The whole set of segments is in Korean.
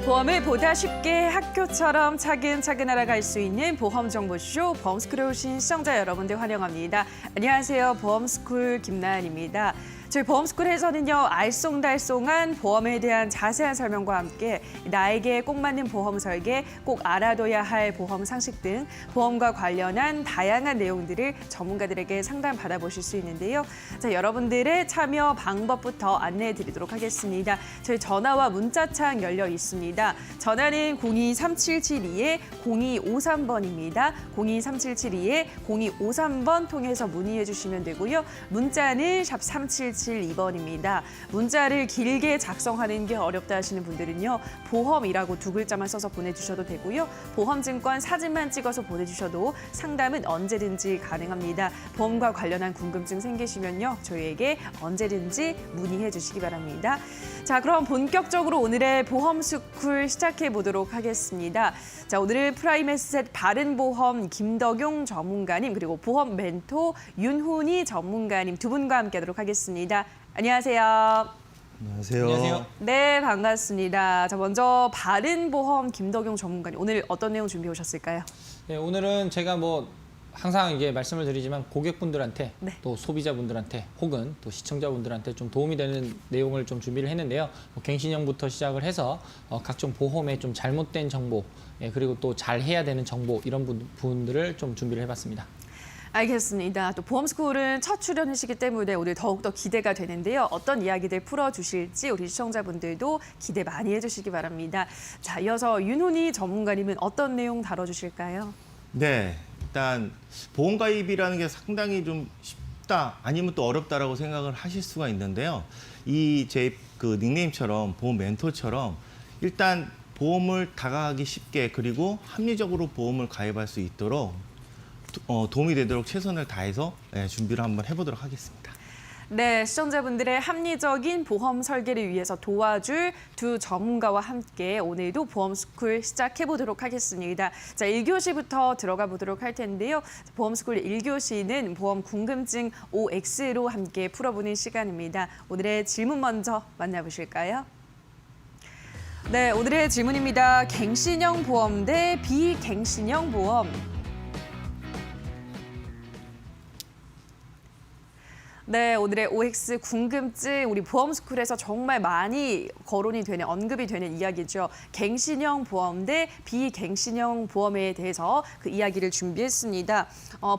보험을 보다 쉽게 학교처럼 차근차근 알아갈 수 있는 보험정보쇼 보험스쿨에 오신 시청자 여러분들 환영합니다. 안녕하세요. 보험스쿨 김나연입니다. 저희 보험스쿨에서는요, 알쏭달쏭한 보험에 대한 자세한 설명과 함께 나에게 꼭 맞는 보험 설계, 꼭 알아둬야 할 보험 상식 등 보험과 관련한 다양한 내용들을 전문가들에게 상담 받아보실 수 있는데요. 자, 여러분들의 참여 방법부터 안내해 드리도록 하겠습니다. 저희 전화와 문자창 열려 있습니다. 전화는 023772-0253번입니다. 023772-0253번 통해서 문의해 주시면 되고요. 문자는 샵 3772번입니다. 문자를 길게 작성하는 게 어렵다 하시는 분들은요, 보험이라고 두 글자만 써서 보내주셔도 되고요. 보험증권 사진만 찍어서 보내주셔도 상담은 언제든지 가능합니다. 보험과 관련한 궁금증 생기시면요, 저희에게 언제든지 문의해 주시기 바랍니다. 자, 그럼 본격적으로 오늘의 보험스쿨 시작해 보도록 하겠습니다. 자, 오늘은 프라임에셋 바른보험 김덕용 전문가님, 그리고 보험 멘토 윤훈이 전문가님 두 분과 함께하도록 하겠습니다. 안녕하세요. 안녕하세요. 안녕하세요. 네, 반갑습니다. 자, 먼저 바른보험 김덕용 전문가님, 오늘 어떤 내용 준비해 오셨을까요? 네, 오늘은 제가 항상 이게 말씀을 드리지만 고객분들한테 네. 또 소비자분들한테 혹은 또 시청자분들한테 좀 도움이 되는 내용을 좀 준비를 했는데요. 갱신형부터 시작을 해서 각종 보험의 좀 잘못된 정보, 그리고 또 잘 해야 되는 정보 이런 부분들을 좀 준비를 해봤습니다. 알겠습니다. 또 보험스쿨은 첫 출연이시기 때문에 오늘 더욱더 기대가 되는데요. 어떤 이야기들 풀어주실지 우리 시청자분들도 기대 많이 해주시기 바랍니다. 자, 이어서 윤훈이 전문가님은 어떤 내용 다뤄주실까요? 네, 일단 보험 가입이라는 게 상당히 좀 쉽다 아니면 또 어렵다라고 생각을 하실 수가 있는데요. 이 제 그 닉네임처럼 보험 멘토처럼 일단 보험을 다가가기 쉽게 그리고 합리적으로 보험을 가입할 수 있도록 도움이 되도록 최선을 다해서 준비를 한번 해보도록 하겠습니다. 네, 시청자분들의 합리적인 보험 설계를 위해서 도와줄 두 전문가와 함께 오늘도 보험스쿨 시작해보도록 하겠습니다. 자, 1교시부터 들어가 보도록 할 텐데요. 보험스쿨 1교시는 보험 궁금증 OX로 함께 풀어보는 시간입니다. 오늘의 질문 먼저 만나보실까요? 네, 오늘의 질문입니다. 갱신형 보험 대 비갱신형 보험. 네, 오늘의 OX 궁금증, 우리 보험스쿨에서 정말 많이 거론이 되는, 언급이 되는 이야기죠. 갱신형 보험 대 비갱신형 보험에 대해서 그 이야기를 준비했습니다.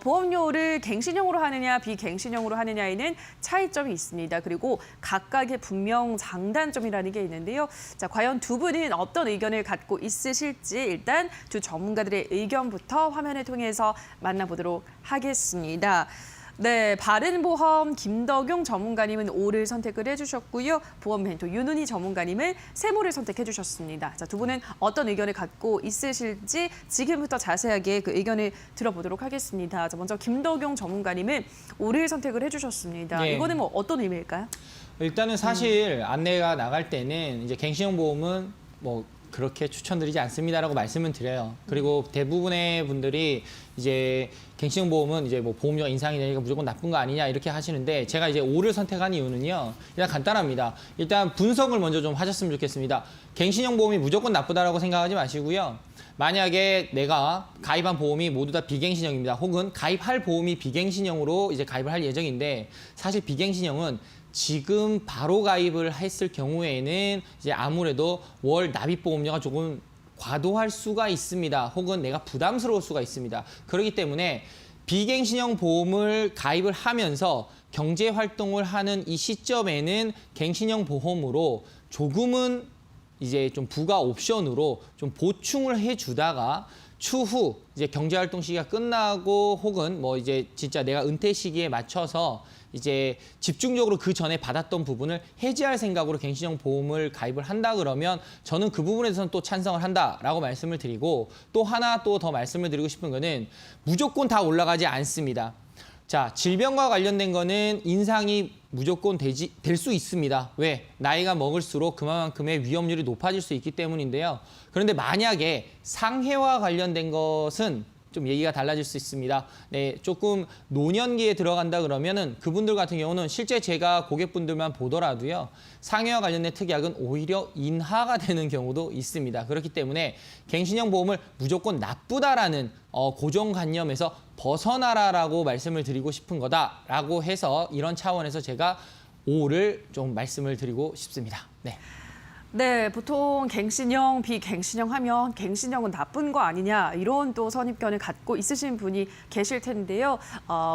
보험료를 갱신형으로 하느냐, 비갱신형으로 하느냐에는 차이점이 있습니다. 그리고 각각의 분명 장단점이라는 게 있는데요. 자, 과연 두 분은 어떤 의견을 갖고 있으실지 일단 두 전문가들의 의견부터 화면을 통해서 만나보도록 하겠습니다. 네, 바른보험 김덕용 전문가님은 O를 선택을 해주셨고요. 보험 멘토 윤훈이 전문가님은 세모를 선택해 주셨습니다. 자, 두 분은 어떤 의견을 갖고 있으실지 지금부터 자세하게 그 의견을 들어보도록 하겠습니다. 자, 먼저 김덕용 전문가님은 O를 선택을 해주셨습니다. 네. 이거는 어떤 의미일까요? 일단은 사실 안내가 나갈 때는 이제 갱신형 보험은 그렇게 추천드리지 않습니다라고 말씀을 드려요. 그리고 대부분의 분들이 이제 갱신형 보험은 이제 보험료가 인상이 되니까 무조건 나쁜 거 아니냐 이렇게 하시는데, 제가 이제 O를 선택한 이유는요, 일단 간단합니다. 일단 분석을 먼저 좀 하셨으면 좋겠습니다. 갱신형 보험이 무조건 나쁘다라고 생각하지 마시고요. 만약에 내가 가입한 보험이 모두 다 비갱신형입니다. 혹은 가입할 보험이 비갱신형으로 이제 가입을 할 예정인데, 사실 비갱신형은 지금 바로 가입을 했을 경우에는 이제 아무래도 월 납입 보험료가 조금 과도할 수가 있습니다. 혹은 내가 부담스러울 수가 있습니다. 그렇기 때문에 비갱신형 보험을 가입을 하면서 경제 활동을 하는 이 시점에는 갱신형 보험으로 조금은 이제 좀 부가 옵션으로 좀 보충을 해주다가 추후 이제 경제 활동 시기가 끝나고 혹은 이제 진짜 내가 은퇴 시기에 맞춰서 이제 집중적으로 그 전에 받았던 부분을 해지할 생각으로 갱신형 보험을 가입을 한다 그러면 저는 그 부분에 대해서는 또 찬성을 한다라고 말씀을 드리고, 또 하나 또 더 말씀을 드리고 싶은 거는 무조건 다 올라가지 않습니다. 자, 질병과 관련된 거는 인상이 무조건 될 수 있습니다. 왜? 나이가 먹을수록 그만큼의 위험률이 높아질 수 있기 때문인데요. 그런데 만약에 상해와 관련된 것은 좀 얘기가 달라질 수 있습니다. 네, 조금 노년기에 들어간다 그러면은 그분들 같은 경우는 실제 제가 고객분들만 보더라도요. 상해와 관련된 특약은 오히려 인하가 되는 경우도 있습니다. 그렇기 때문에 갱신형 보험을 무조건 나쁘다라는 고정관념에서 벗어나라라고 말씀을 드리고 싶은 거다라고 해서 이런 차원에서 제가 5를 좀 말씀을 드리고 싶습니다. 네. 네, 보통 갱신형, 비갱신형 하면 갱신형은 나쁜 거 아니냐 이런 또 선입견을 갖고 있으신 분이 계실 텐데요.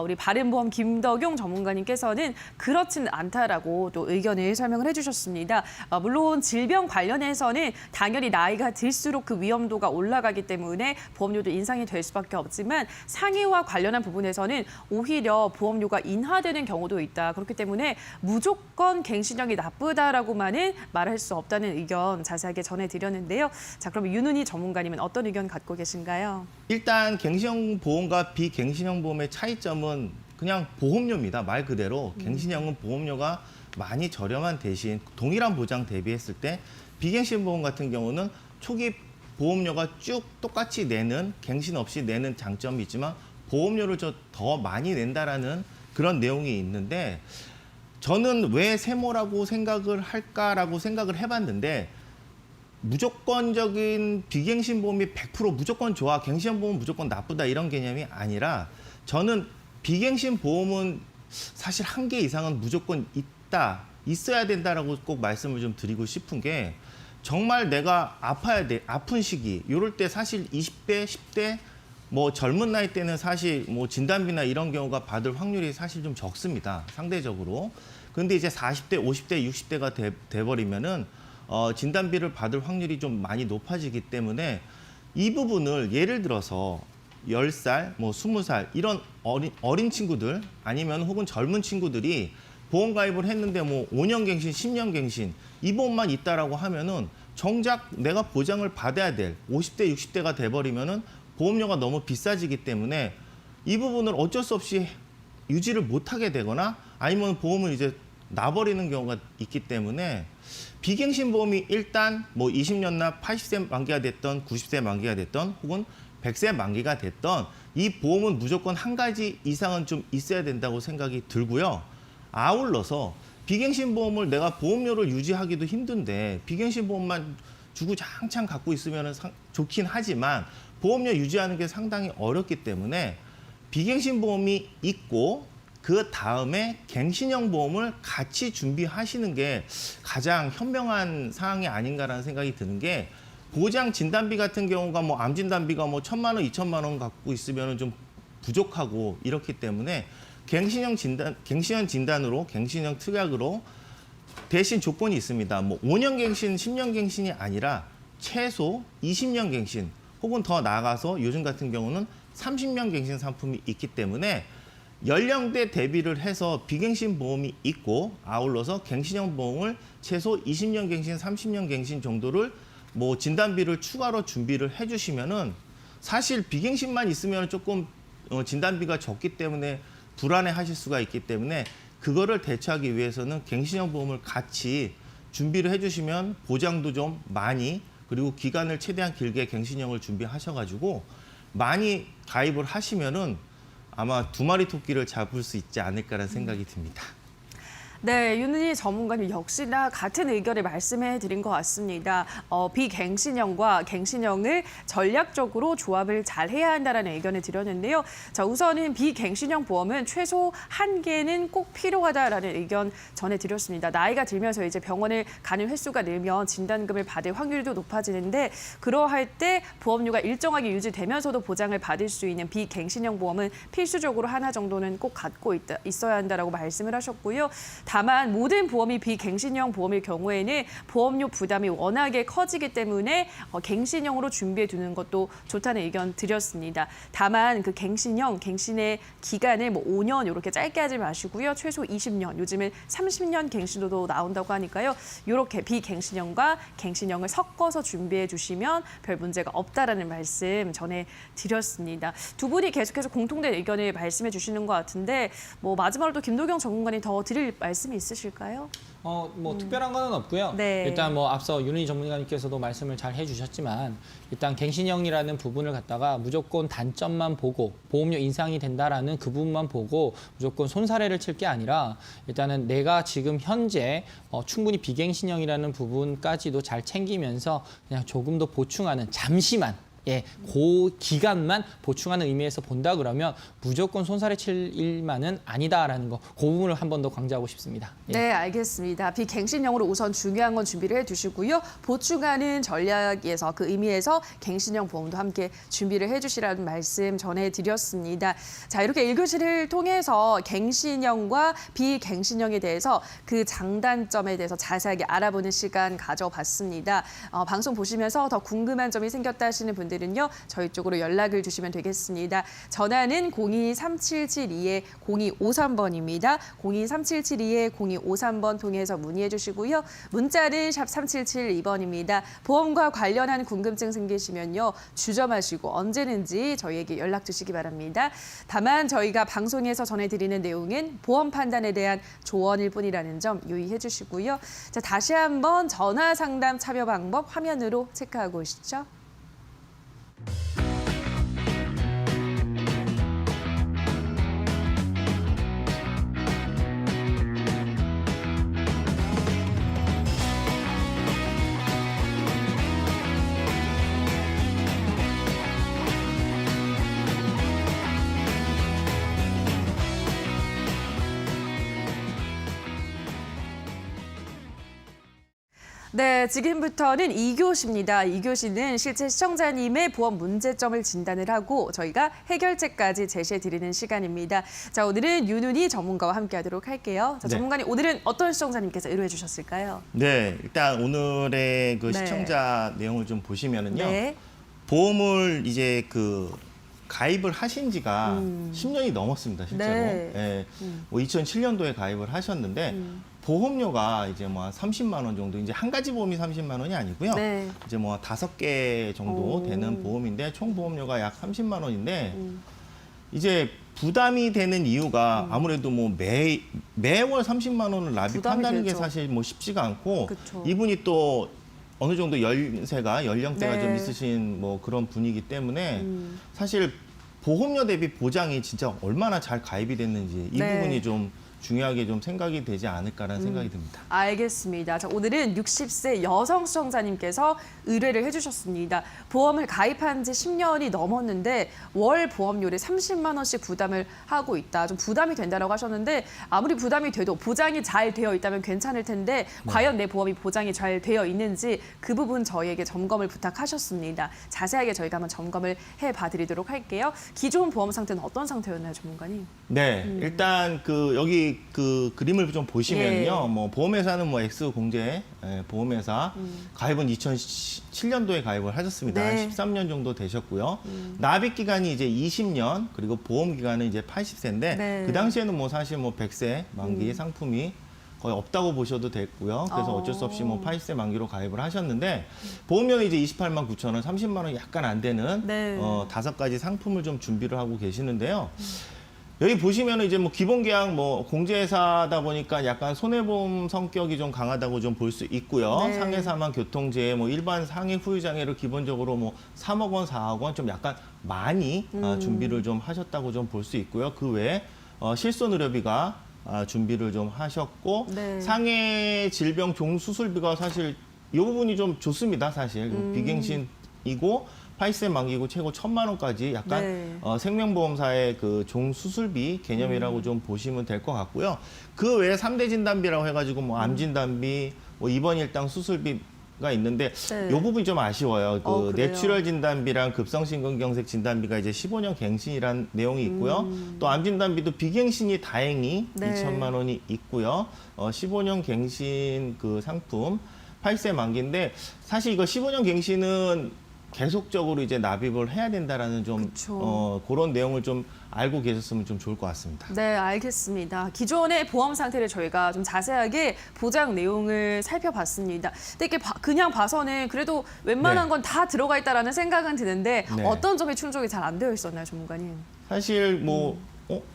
우리 바른보험 김덕용 전문가님께서는 그렇진 않다라고 또 의견을 설명을 해주셨습니다. 물론 질병 관련해서는 당연히 나이가 들수록 그 위험도가 올라가기 때문에 보험료도 인상이 될 수밖에 없지만 상해와 관련한 부분에서는 오히려 보험료가 인하되는 경우도 있다. 그렇기 때문에 무조건 갱신형이 나쁘다라고만은 말할 수 없다는 의견 자세하게 전해드렸는데요. 자, 그럼 윤은희 전문가님은 어떤 의견 갖고 계신가요? 일단 갱신형 보험과 비갱신형 보험의 차이점은 그냥 보험료입니다. 말 그대로 갱신형은 보험료가 많이 저렴한 대신 동일한 보장 대비했을 때 비갱신 보험 같은 경우는 초기 보험료가 쭉 똑같이 내는 갱신 없이 내는 장점이 있지만 보험료를 더 많이 낸다라는 그런 내용이 있는데 저는 왜 세모라고 생각을 할까라고 생각을 해봤는데 무조건적인 비갱신 보험이 100% 무조건 좋아, 갱신 보험은 무조건 나쁘다 이런 개념이 아니라 저는 비갱신 보험은 사실 한 개 이상은 무조건 있어야 된다라고 꼭 말씀을 좀 드리고 싶은 게 정말 내가 아픈 시기 이럴 때 사실 20대, 10대 뭐 젊은 나이 때는 사실 뭐 진단비나 이런 경우가 받을 확률이 사실 좀 적습니다. 상대적으로. 근데 이제 40대, 50대, 60대가 돼버리면은 진단비를 받을 확률이 좀 많이 높아지기 때문에 이 부분을 예를 들어서 10살, 뭐 20살 이런 어린 친구들 아니면 혹은 젊은 친구들이 보험 가입을 했는데 뭐 5년 갱신, 10년 갱신 이 보험만 있다라고 하면은 정작 내가 보장을 받아야 될 50대, 60대가 돼버리면은 보험료가 너무 비싸지기 때문에 이 부분을 어쩔 수 없이 유지를 못하게 되거나 아니면 보험을 이제 놔버리는 경우가 있기 때문에 비갱신 보험이 일단 뭐 20년 나 80세 만기가 됐던 90세 만기가 됐던 혹은 100세 만기가 됐던 이 보험은 무조건 한 가지 이상은 좀 있어야 된다고 생각이 들고요. 아울러서 비갱신 보험을 내가 보험료를 유지하기도 힘든데 비갱신 보험만 주구장창 갖고 있으면 좋긴 하지만 보험료 유지하는 게 상당히 어렵기 때문에 비갱신 보험이 있고 그 다음에 갱신형 보험을 같이 준비하시는 게 가장 현명한 사항이 아닌가라는 생각이 드는 게 보장 진단비 같은 경우가 뭐 암 진단비가 뭐 1,000만 원, 2,000만 원 갖고 있으면 좀 부족하고 이렇기 때문에 갱신형 진단으로 갱신형 특약으로 대신 조건이 있습니다. 뭐 5년 갱신, 10년 갱신이 아니라 최소 20년 갱신 혹은 더 나아가서 요즘 같은 경우는 30년 갱신 상품이 있기 때문에 연령대 대비를 해서 비갱신 보험이 있고 아울러서 갱신형 보험을 최소 20년 갱신, 30년 갱신 정도를 뭐 진단비를 추가로 준비를 해주시면은 사실 비갱신만 있으면 조금 진단비가 적기 때문에 불안해하실 수가 있기 때문에 그거를 대처하기 위해서는 갱신형 보험을 같이 준비를 해주시면 보장도 좀 많이 그리고 기간을 최대한 길게 갱신형을 준비하셔가지고 많이 가입을 하시면은 아마 2마리 토끼를 잡을 수 있지 않을까라는 생각이 듭니다. 네, 윤은희 전문가님 역시나 같은 의견을 말씀해 드린 것 같습니다. 비갱신형과 갱신형을 전략적으로 조합을 잘 해야 한다는 의견을 드렸는데요. 자, 우선은 비갱신형 보험은 최소 1개는 꼭 필요하다라는 의견 전해드렸습니다. 나이가 들면서 이제 병원을 가는 횟수가 늘면 진단금을 받을 확률도 높아지는데 그러할 때 보험료가 일정하게 유지되면서도 보장을 받을 수 있는 비갱신형 보험은 필수적으로 하나 정도는 꼭 갖고 있어야 한다라고 말씀을 하셨고요. 다만 모든 보험이 비갱신형 보험일 경우에는 보험료 부담이 워낙에 커지기 때문에 갱신형으로 준비해 두는 것도 좋다는 의견 드렸습니다. 다만 그 갱신의 기간을 뭐 5년 이렇게 짧게 하지 마시고요. 최소 20년, 요즘은 30년 갱신도 나온다고 하니까요. 이렇게 비갱신형과 갱신형을 섞어서 준비해 주시면 별 문제가 없다라는 말씀 전해드렸습니다. 두 분이 계속해서 공통된 의견을 말씀해 주시는 것 같은데 뭐 마지막으로 또 김도경 전문가님 더 드릴 말씀 말씀이 있으실까요? 뭐 특별한 건 없고요. 네. 일단 뭐 앞서 윤은희 전문가님께서도 말씀을 잘 해주셨지만 일단 갱신형이라는 부분을 갖다가 무조건 단점만 보고 보험료 인상이 된다라는 그 부분만 보고 무조건 손사래를 칠 게 아니라 일단은 내가 지금 현재 충분히 비갱신형이라는 부분까지도 잘 챙기면서 그냥 조금 더 보충하는 잠시만 그 기간만 보충하는 의미에서 본다 그러면 무조건 손살에 칠 일만은 아니다라는 거, 그 부분을 한 번 더 강조하고 싶습니다. 예. 네, 알겠습니다. 비갱신형으로 우선 중요한 건 준비를 해두시고요. 보충하는 전략에서 그 의미에서 갱신형 보험도 함께 준비를 해주시라는 말씀 전해드렸습니다. 자, 이렇게 1교시를 통해서 갱신형과 비갱신형에 대해서 그 장단점에 대해서 자세하게 알아보는 시간 가져봤습니다. 방송 보시면서 더 궁금한 점이 생겼다 하시는 분들은요, 저희 쪽으로 연락을 주시면 되겠습니다. 전화는 023772-0253번입니다. 023772-0253번 통해서 문의해 주시고요. 문자는 샵 3772번입니다. 보험과 관련한 궁금증 생기시면요, 주저마시고 언제든지 저희에게 연락 주시기 바랍니다. 다만 저희가 방송에서 전해드리는 내용은 보험 판단에 대한 조언일 뿐이라는 점 유의해 주시고요. 자, 다시 한번 전화 상담 참여 방법 화면으로 체크하고 오시죠. 네, 지금부터는 2교시입니다. 2교시는 실제 시청자님의 보험 문제점을 진단을 하고 저희가 해결책까지 제시해드리는 시간입니다. 자, 오늘은 윤은희 전문가와 함께하도록 할게요. 자, 네. 전문가님, 오늘은 어떤 시청자님께서 의뢰해 주셨을까요? 네, 일단 오늘의 그 네. 시청자 내용을 좀 보시면은요. 네. 보험을 이제 그 가입을 하신 지가 10년이 넘었습니다, 실제로. 네. 예, 뭐 2007년도에 가입을 하셨는데 보험료가 이제 뭐 한 30만 원 정도, 이제 한 가지 보험이 30만 원이 아니고요. 네. 이제 뭐 5개 정도 오. 되는 보험인데 총 보험료가 약 30만 원인데 이제 부담이 되는 이유가 아무래도 뭐 매월 30만 원을 납입한다는 게 되죠. 사실 뭐 쉽지가 않고, 그쵸. 이분이 또 어느 정도 연령대가 네. 좀 있으신 뭐 그런 분이기 때문에 사실 보험료 대비 보장이 진짜 얼마나 잘 가입이 됐는지 이 네. 부분이 좀 중요하게 좀 생각이 되지 않을까라는 생각이 듭니다. 알겠습니다. 자, 오늘은 60세 여성 시청자님께서 의뢰를 해주셨습니다. 보험을 가입한 지 10년이 넘었는데 월 보험료를 30만 원씩 부담을 하고 있다. 좀 부담이 된다라고 하셨는데 아무리 부담이 돼도 보장이 잘 되어 있다면 괜찮을 텐데 과연 내 보험이 보장이 잘 되어 있는지 그 부분 저희에게 점검을 부탁하셨습니다. 자세하게 저희가 한번 점검을 해봐드리도록 할게요. 기존 보험 상태는 어떤 상태였나요, 전문가님? 네, 일단 그 여기 그 그림을 좀 보시면요, 예. 뭐 보험회사는 뭐 X공제 보험회사 가입은 2007년도에 가입을 하셨습니다. 네. 한 13년 정도 되셨고요. 납입 기간이 이제 20년, 그리고 보험 기간은 이제 80세인데 네. 그 당시에는 뭐 사실 뭐 100세 만기 상품이 거의 없다고 보셔도 됐고요. 그래서 어쩔 수 없이 뭐 80세 만기로 가입을 하셨는데 보험료는 이제 28만 9천 원, 30만 원 약간 안 되는 네. 5가지 상품을 좀 준비를 하고 계시는데요. 여기 보시면은 이제 뭐 기본 계약 뭐 공제회사다 보니까 약간 손해보험 성격이 좀 강하다고 좀 볼 수 있고요. 네. 상해 사망 교통재해 뭐 일반 상해 후유 장애를 기본적으로 뭐 3억 원, 4억 원 좀 약간 많이 준비를 좀 하셨다고 좀 볼 수 있고요. 그 외에 실손 의료비가 준비를 좀 하셨고 네. 상해 질병 종수술비가 사실 이 부분이 좀 좋습니다. 사실 비갱신이고 80세 만기고 최고 1,000만 원까지 약간 네. 생명보험사의 그 종수술비 개념이라고 좀 보시면 될 것 같고요. 그 외에 3대 진단비라고 해가지고 뭐 암진단비, 뭐 입원 일당 수술비가 있는데 네. 이 부분이 좀 아쉬워요. 그 그래요? 뇌출혈 진단비랑 급성심근경색 진단비가 이제 15년 갱신이란 내용이 있고요. 또 암진단비도 비갱신이 다행히 네. 2천만 원이 있고요. 15년 갱신 그 상품 80세 만기인데 사실 이거 15년 갱신은 계속적으로 이제 납입을 해야 된다라는 좀 그쵸. 그런 내용을 좀 알고 계셨으면 좀 좋을 것 같습니다. 네, 알겠습니다. 기존의 보험 상태를 저희가 좀 자세하게 보장 내용을 살펴봤습니다. 근데 이렇게 그냥 봐서는 그래도 웬만한 네. 건 다 들어가 있다라는 생각은 드는데 네. 어떤 점이 충족이 잘 안 되어 있었나요, 전문가님? 사실 뭐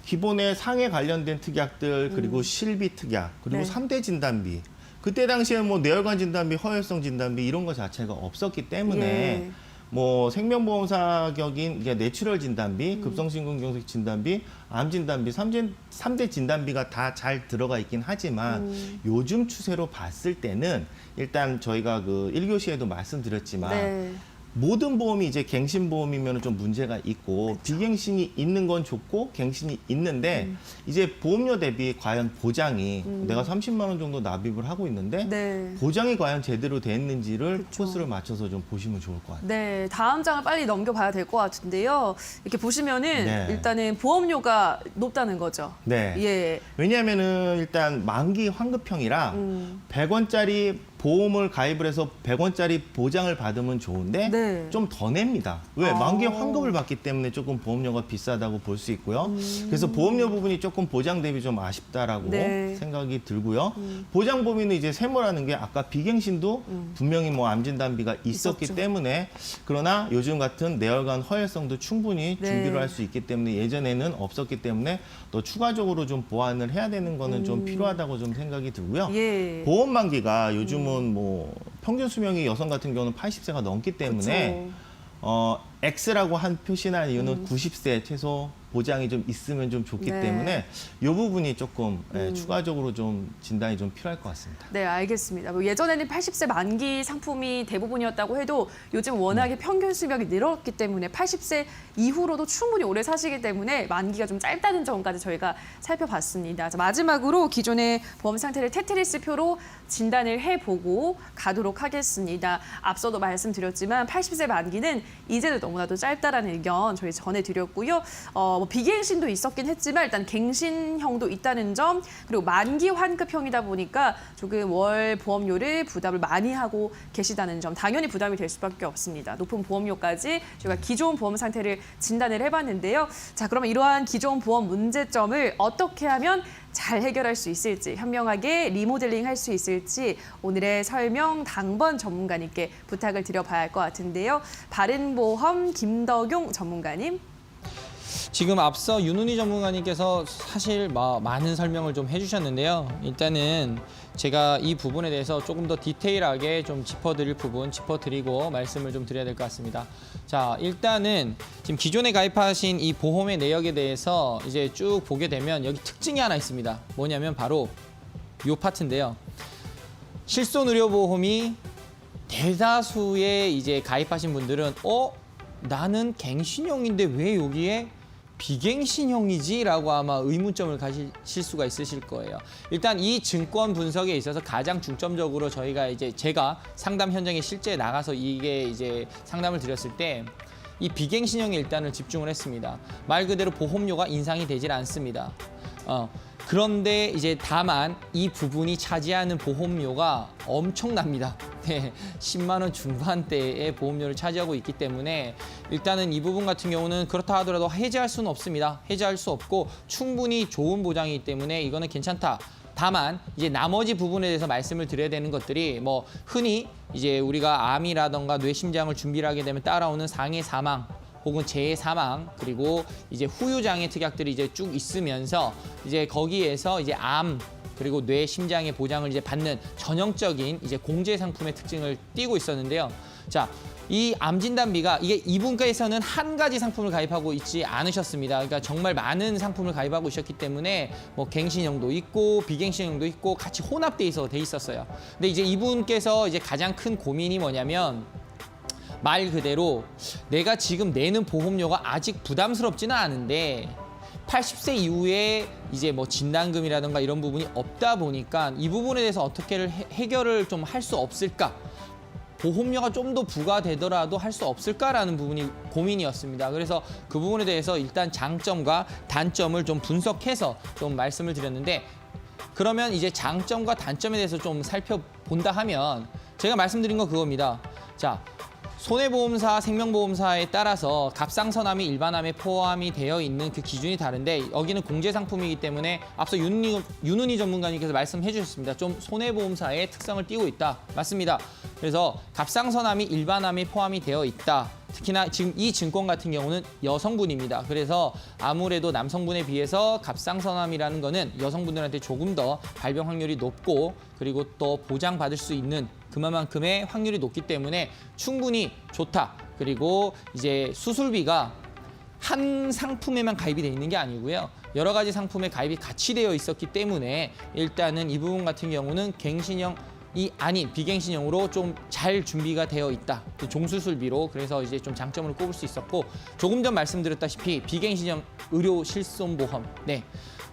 기본의 상해 관련된 특약들 그리고 실비 특약 그리고 네. 3대 진단비 그때 당시에 뭐 뇌혈관 진단비, 허혈성 진단비 이런 거 자체가 없었기 때문에 예. 뭐 생명보험사 격인 이제 내추럴 진단비, 급성심근경색 진단비, 암 진단비, 3대 진단비가 다 잘 들어가 있긴 하지만 요즘 추세로 봤을 때는 일단 저희가 그 1교시에도 말씀드렸지만 네. 모든 보험이 이제 갱신보험이면 좀 문제가 있고 비갱신이 있는 건 좋고 갱신이 있는데 이제 보험료 대비 과연 보장이 내가 30만 원 정도 납입을 하고 있는데 네. 보장이 과연 제대로 돼 있는지를 코스를 맞춰서 좀 보시면 좋을 것 같아요. 네, 다음 장을 빨리 넘겨봐야 될 것 같은데요. 이렇게 보시면은 네. 일단은 보험료가 높다는 거죠. 네. 예. 왜냐하면은 일단 만기 환급형이라 100원짜리 보험을 가입을 해서 100원짜리 보장을 받으면 좋은데 네. 좀 더 냅니다. 왜? 아. 만기 환급을 받기 때문에 조금 보험료가 비싸다고 볼 수 있고요. 그래서 보험료 부분이 조금 보장 대비 좀 아쉽다라고 네. 생각이 들고요. 보장 범위는 이제 세모라는 게 아까 비갱신도 분명히 뭐 암 진단비가 있었기 있었죠. 때문에 그러나 요즘 같은 뇌혈관 허혈성도 충분히 네. 준비를 할 수 있기 때문에 예전에는 없었기 때문에 또 추가적으로 좀 보완을 해야 되는 거는 좀 필요하다고 좀 생각이 들고요. 예. 보험 만기가 요즘은 뭐 평균 수명이 여성 같은 경우는 80세가 넘기 때문에 그쵸. X라고 한 표시한 이유는 90세 최소 보장이 좀 있으면 좀 좋기 네. 때문에 이 부분이 조금 추가적으로 좀 진단이 좀 필요할 것 같습니다. 네, 알겠습니다. 뭐 예전에는 80세 만기 상품이 대부분이었다고 해도 요즘 워낙에 평균 수명이 늘었기 때문에 80세 이후로도 충분히 오래 사시기 때문에 만기가 좀 짧다는 점까지 저희가 살펴봤습니다. 자, 마지막으로 기존의 보험 상태를 테트리스 표로 진단을 해보고 가도록 하겠습니다. 앞서도 말씀드렸지만 80세 만기는 이제는 너무나도 짧다라는 의견 저희 전해드렸고요. 뭐 비갱신도 있었긴 했지만 일단 갱신형도 있다는 점 그리고 만기 환급형이다 보니까 조금 월 보험료를 부담을 많이 하고 계시다는 점 당연히 부담이 될 수밖에 없습니다. 높은 보험료까지 저희가 기존 보험 상태를 진단을 해봤는데요. 자, 그러면 이러한 기존 보험 문제점을 어떻게 하면 잘 해결할 수 있을지 현명하게 리모델링 할 수 있을지 오늘의 설명 당번 전문가님께 부탁을 드려봐야 할 것 같은데요. 바른보험 김덕용 전문가님. 지금 앞서 윤은희 전문가님께서 사실 많은 설명을 좀 해주셨는데요. 일단은 제가 이 부분에 대해서 조금 더 디테일하게 좀 짚어드릴 부분 짚어드리고 말씀을 좀 드려야 될 것 같습니다. 자, 일단은 지금 기존에 가입하신 이 보험의 내역에 대해서 이제 쭉 보게 되면 여기 특징이 하나 있습니다. 뭐냐면 바로 이 파트인데요. 실손의료보험이 대다수의 이제 가입하신 분들은 나는 갱신형인데 왜 여기에 비갱신형이지? 라고 아마 의문점을 가지실 수가 있으실 거예요. 일단 이 증권 분석에 있어서 가장 중점적으로 저희가 이제 제가 상담 현장에 실제 나가서 이게 이제 상담을 드렸을 때 이 비갱신형에 일단은 집중을 했습니다. 말 그대로 보험료가 인상이 되질 않습니다. 그런데 이제 다만 이 부분이 차지하는 보험료가 엄청납니다. 네, 10만 원 중반대의 보험료를 차지하고 있기 때문에 일단은 이 부분 같은 경우는 그렇다 하더라도 해지할 수는 없습니다. 해지할 수 없고 충분히 좋은 보장이기 때문에 이거는 괜찮다. 다만 이제 나머지 부분에 대해서 말씀을 드려야 되는 것들이 뭐 흔히 이제 우리가 암이라던가 뇌심장을 준비를 하게 되면 따라오는 상해 사망 혹은 재해 사망 그리고 이제 후유장애 특약들이 이제 쭉 있으면서 이제 거기에서 이제 암 그리고 뇌 심장의 보장을 이제 받는 전형적인 이제 공제 상품의 특징을 띠고 있었는데요. 자, 이 암 진단비가 이게 이분께서는 한 가지 상품을 가입하고 있지 않으셨습니다. 그러니까 정말 많은 상품을 가입하고 있었기 때문에 뭐 갱신형도 있고 비갱신형도 있고 같이 혼합돼 있었어요. 근데 이제 이분께서 이제 가장 큰 고민이 뭐냐면 말 그대로 내가 지금 내는 보험료가 아직 부담스럽지는 않은데 80세 이후에 이제 뭐 진단금이라든가 이런 부분이 없다 보니까 이 부분에 대해서 어떻게 해결을 좀 할 수 없을까? 보험료가 좀 더 부과되더라도 할 수 없을까라는 부분이 고민이었습니다. 그래서 그 부분에 대해서 일단 장점과 단점을 좀 분석해서 좀 말씀을 드렸는데 그러면 이제 장점과 단점에 대해서 좀 살펴본다 하면 제가 말씀드린 거 그겁니다. 자, 손해보험사, 생명보험사에 따라서 갑상선암이 일반암에 포함이 되어 있는 그 기준이 다른데 여기는 공제상품이기 때문에 앞서 윤은희 전문가님께서 말씀해 주셨습니다. 좀 손해보험사의 특성을 띠고 있다. 맞습니다. 그래서 갑상선암이 일반암에 포함이 되어 있다. 특히나 지금 이 증권 같은 경우는 여성분입니다. 그래서 아무래도 남성분에 비해서 갑상선암이라는 거는 여성분들한테 조금 더 발병 확률이 높고 그리고 또 보장받을 수 있는 그만큼의 확률이 높기 때문에 충분히 좋다. 그리고 이제 수술비가 한 상품에만 가입이 돼 있는 게 아니고요. 여러 가지 상품에 가입이 같이 되어 있었기 때문에 일단은 이 부분 같은 경우는 갱신형이 아닌 비갱신형으로 좀 잘 준비가 되어 있다. 그 종수술비로 그래서 이제 좀 장점으로 꼽을 수 있었고 조금 전 말씀드렸다시피 비갱신형 의료 실손보험. 네,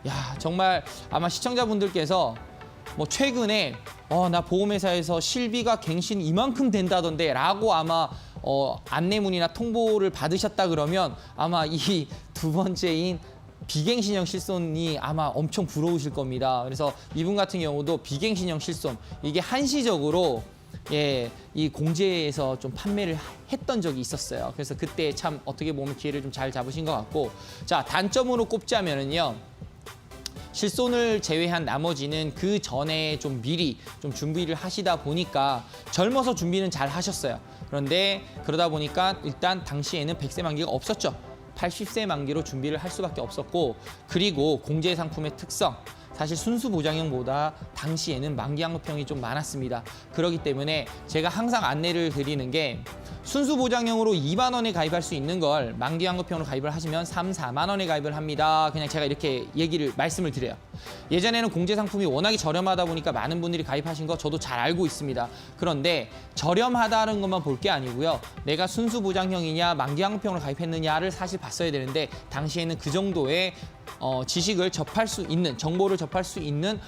야 정말 아마 시청자분들께서 뭐 최근에 나 보험회사에서 실비가 갱신 이만큼 된다던데 라고 아마 안내문이나 통보를 받으셨다 그러면 아마 이 두 번째인 비갱신형 실손이 아마 엄청 부러우실 겁니다. 그래서 이분 같은 경우도 비갱신형 실손 이게 한시적으로 이 공제에서 좀 판매를 했던 적이 있었어요. 그래서 그때 참 어떻게 보면 기회를 좀 잘 잡으신 것 같고 자 단점으로 꼽자면은요. 실손을 제외한 나머지는 그 전에 좀 미리 좀 준비를 하시다 보니까 젊어서 준비는 잘 하셨어요. 그런데 그러다 보니까 일단 당시에는 100세 만기가 없었죠. 80세 만기로 준비를 할 수밖에 없었고 그리고 공제 상품의 특성 사실 순수 보장형보다 당시에는 만기 환급형이 좀 많았습니다. 그렇기 때문에 제가 항상 안내를 드리는 게 순수 보장형으로 2만 원에 가입할 수 있는 걸 만기 환급형으로 가입을 하시면 3, 4만 원에 가입을 합니다. 그냥 제가 이렇게 말씀을 드려요. 예전에는 공제 상품이 워낙에 저렴하다 보니까 많은 분들이 가입하신 거 저도 잘 알고 있습니다. 그런데 저렴하다는 것만 볼 게 아니고요. 내가 순수 보장형이냐 만기 환급형으로 가입했느냐를 사실 봤어야 되는데 당시에는 그 정도의 지식을 접할 수 있는 정보를 접할 수 있는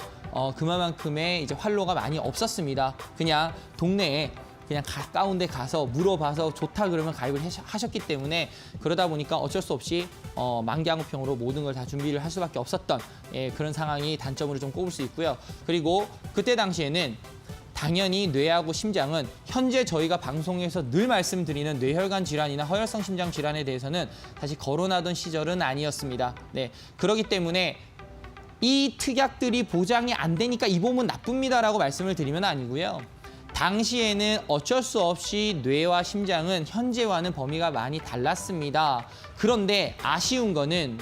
그만큼의 이제 활로가 많이 없었습니다. 그냥 동네에 그냥 가까운 데 가서 물어봐서 좋다 그러면 가입을 하셨기 때문에 그러다 보니까 어쩔 수 없이 만기 환급형으로 모든 걸 다 준비를 할 수밖에 없었던 그런 상황이 단점으로 좀 꼽을 수 있고요. 그리고 그때 당시에는 당연히 뇌하고 심장은 현재 저희가 방송에서 늘 말씀드리는 뇌혈관 질환이나 허혈성 심장 질환에 대해서는 사실 거론하던 시절은 아니었습니다. 네, 그렇기 때문에 이 특약들이 보장이 안 되니까 이 보험은 나쁩니다라고 말씀을 드리면 아니고요. 당시에는 어쩔 수 없이 뇌와 심장은 현재와는 범위가 많이 달랐습니다. 그런데 아쉬운 거는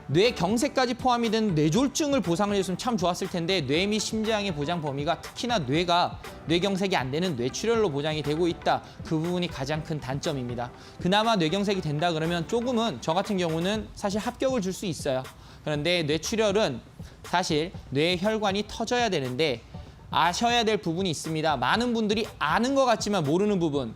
뇌경색까지 포함이 된 뇌졸중을 보상을 해줬으면 참 좋았을 텐데 뇌 및 심장의 보장 범위가 특히나 뇌경색이 안 되는 뇌출혈로 보장이 되고 있다. 그 부분이 가장 큰 단점입니다. 그나마 뇌경색이 된다 그러면 조금은 저 같은 경우는 사실 합격을 줄 수 있어요. 그런데 뇌출혈은 사실 뇌혈관이 터져야 되는데 아셔야 될 부분이 있습니다. 많은 분들이 아는 것 같지만 모르는 부분.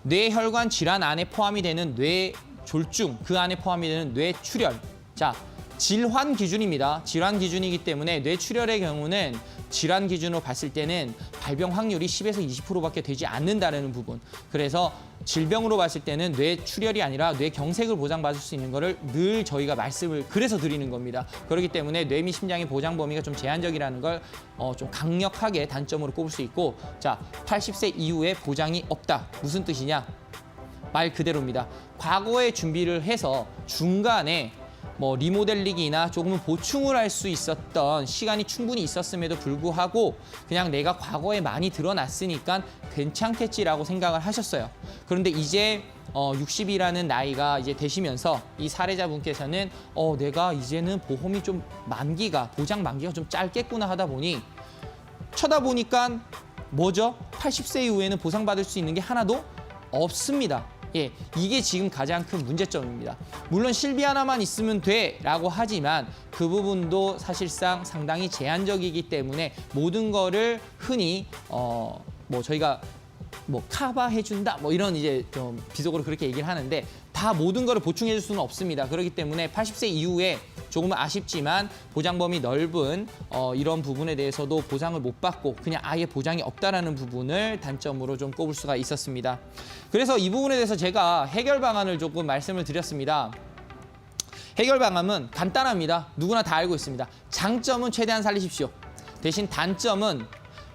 뇌혈관 질환 안에 포함이 되는 뇌졸중, 그 안에 포함이 되는 뇌출혈. 자, 질환 기준입니다. 질환 기준이기 때문에 뇌출혈의 경우는 질환 기준으로 봤을 때는 발병 확률이 10에서 20%밖에 되지 않는다는 부분. 그래서 질병으로 봤을 때는 뇌출혈이 아니라 뇌경색을 보장받을 수 있는 거를 늘 저희가 말씀을 그래서 드리는 겁니다. 그렇기 때문에 뇌 및 심장의 보장 범위가 좀 제한적이라는 걸 좀 강력하게 단점으로 꼽을 수 있고 자, 80세 이후에 보장이 없다. 무슨 뜻이냐? 말 그대로입니다. 과거에 준비를 해서 중간에 뭐 리모델링이나 조금은 보충을 할 수 있었던 시간이 충분히 있었음에도 불구하고 그냥 내가 과거에 많이 드러났으니까 괜찮겠지라고 생각을 하셨어요. 그런데 이제 60이라는 나이가 이제 되시면서 이 사례자분께서는 내가 이제는 보험이 좀 보장 만기가 좀 짧겠구나 하다 보니 쳐다보니까 뭐죠? 80세 이후에는 보상받을 수 있는 게 하나도 없습니다. 예, 이게 지금 가장 큰 문제점입니다. 물론 실비 하나만 있으면 돼라고 하지만 그 부분도 사실상 상당히 제한적이기 때문에 모든 거를 흔히 저희가 커버해준다 이런 이제 좀 비속어로 그렇게 얘기를 하는데 다 모든 거를 보충해줄 수는 없습니다. 그렇기 때문에 80세 이후에 조금은 아쉽지만 보장 범위 넓은 이런 부분에 대해서도 보상을 못 받고 그냥 아예 보장이 없다라는 부분을 단점으로 좀 꼽을 수가 있었습니다. 그래서 이 부분에 대해서 제가 해결 방안을 조금 말씀을 드렸습니다. 해결 방안은 간단합니다. 누구나 다 알고 있습니다. 장점은 최대한 살리십시오. 대신 단점은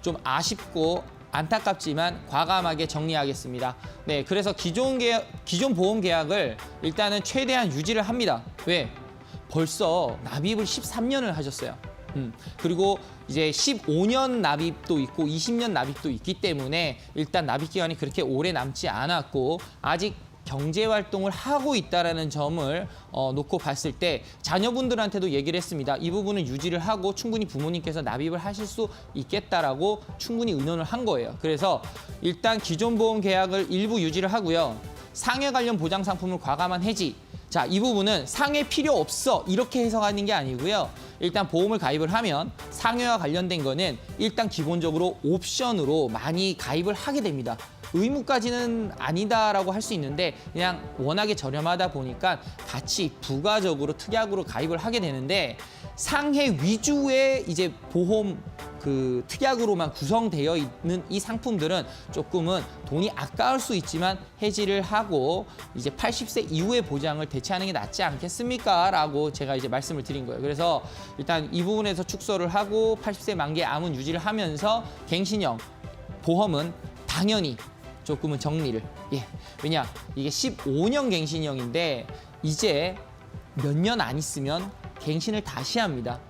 좀 아쉽고 안타깝지만 과감하게 정리하겠습니다. 네, 그래서 기존 보험 계약을 일단은 최대한 유지를 합니다. 왜? 벌써 납입을 13년을 하셨어요. 그리고 이제 15년 납입도 있고 20년 납입도 있기 때문에 일단 납입 기간이 그렇게 오래 남지 않았고 아직 경제 활동을 하고 있다라는 점을 놓고 봤을 때 자녀분들한테도 얘기를 했습니다. 이 부분은 유지를 하고 충분히 부모님께서 납입을 하실 수 있겠다라고 충분히 의논을 한 거예요. 그래서 일단 기존 보험 계약을 일부 유지를 하고요. 상해 관련 보장 상품을 과감한 해지. 자, 이 부분은 상해 필요 없어 이렇게 해석하는 게 아니고요. 일단 보험을 가입을 하면 상해와 관련된 거는 일단 기본적으로 옵션으로 많이 가입을 하게 됩니다. 의무까지는 아니다라고 할 수 있는데 그냥 워낙에 저렴하다 보니까 같이 부가적으로 특약으로 가입을 하게 되는데 상해 위주의 이제 보험 그 특약으로만 구성되어 있는 이 상품들은 조금은 돈이 아까울 수 있지만 해지를 하고 이제 80세 이후의 보장을 대체하는 게 낫지 않겠습니까? 라고 제가 이제 말씀을 드린 거예요. 그래서 일단 이 부분에서 축소를 하고 80세 만기 암은 유지를 하면서 갱신형 보험은 당연히 조금은 정리를. 왜냐 이게 15년 갱신형인데 이제 몇 년 안 있으면 갱신을 다시 합니다.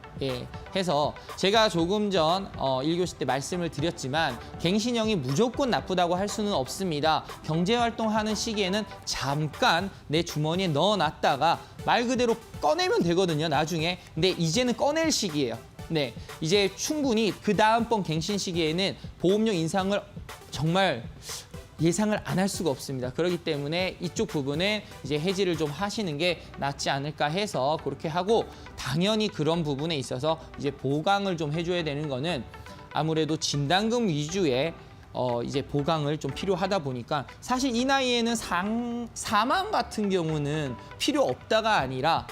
해서 제가 조금 전 1교시 때 말씀을 드렸지만 갱신형이 무조건 나쁘다고 할 수는 없습니다. 경제활동하는 시기에는 잠깐 내 주머니에 넣어놨다가 말 그대로 꺼내면 되거든요, 나중에. 근데 이제는 꺼낼 시기예요. 네, 이제 충분히 그 다음번 갱신 시기에는 보험료 인상을 정말 예상을 안 할 수가 없습니다. 그렇기 때문에 이쪽 부분에 이제 해지를 좀 하시는 게 낫지 않을까 해서 그렇게 하고 당연히 그런 부분에 있어서 이제 보강을 좀 해줘야 되는 거는 아무래도 진단금 위주의 이제 보강을 좀 필요하다 보니까 사실 이 나이에는 사망 같은 경우는 필요 없다가 아니라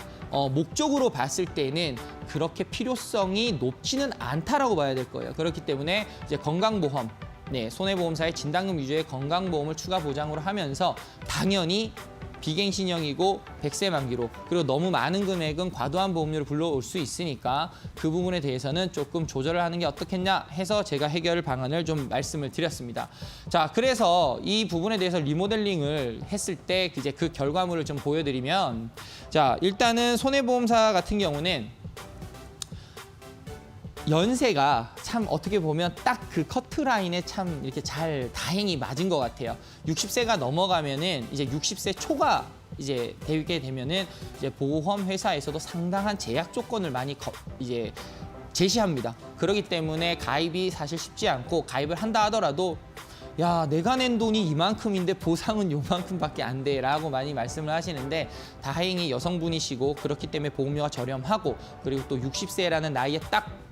목적으로 봤을 때는 그렇게 필요성이 높지는 않다라고 봐야 될 거예요. 그렇기 때문에 이제 건강보험 네, 손해보험사의 진단금 위주의 건강보험을 추가 보장으로 하면서 당연히 비갱신형이고 100세 만기로 그리고 너무 많은 금액은 과도한 보험료를 불러올 수 있으니까 그 부분에 대해서는 조금 조절을 하는 게 어떻겠냐 해서 제가 해결 방안을 좀 말씀을 드렸습니다. 자, 그래서 이 부분에 대해서 리모델링을 했을 때 이제 그 결과물을 좀 보여드리면 자, 일단은 손해보험사 같은 경우는 연세가 참 어떻게 보면 딱 그 커트라인에 참 이렇게 잘 다행히 맞은 것 같아요. 60세가 넘어가면은 이제 60세 초가 이제 되게 되면은 이제 보험 회사에서도 상당한 제약 조건을 많이 이제 제시합니다. 그렇기 때문에 가입이 사실 쉽지 않고 가입을 한다 하더라도 야, 내가 낸 돈이 이만큼인데 보상은 요만큼밖에 안 돼 라고 많이 말씀을 하시는데 다행히 여성분이시고 그렇기 때문에 보험료가 저렴하고 그리고 또 60세라는 나이에 딱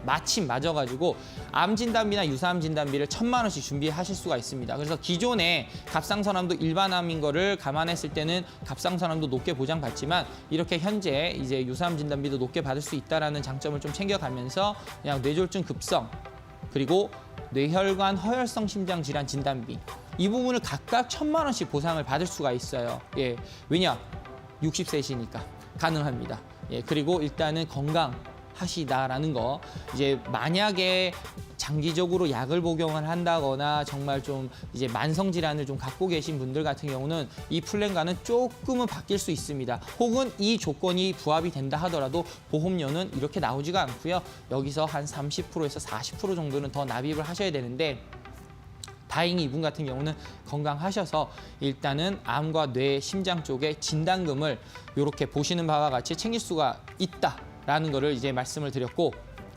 마침 맞아가지고 암 진단비나 유사암 진단비를 1,000만 원씩 준비하실 수가 있습니다. 그래서 기존에 갑상선암도 일반암인 거를 감안했을 때는 갑상선암도 높게 보장받지만 이렇게 현재 이제 유사암 진단비도 높게 받을 수 있다라는 장점을 좀 챙겨가면서 그냥 뇌졸중 급성 그리고 뇌혈관 허혈성 심장 질환 진단비 이 부분을 각각 1,000만 원씩 보상을 받을 수가 있어요. 왜냐 60세시니까 가능합니다. 그리고 일단은 건강. 하시다라는 거 이제 만약에 장기적으로 약을 복용을 한다거나 정말 좀 이제 만성 질환을 좀 갖고 계신 분들 같은 경우는 이 플랜과는 조금은 바뀔 수 있습니다. 혹은 이 조건이 부합이 된다 하더라도 보험료는 이렇게 나오지가 않고요. 여기서 한 30%에서 40% 정도는 더 납입을 하셔야 되는데 다행히 이분 같은 경우는 건강하셔서 일단은 암과 뇌, 심장 쪽에 진단금을 이렇게 보시는 바와 같이 챙길 수가 있다. 라는 거를 이제 말씀을 드렸고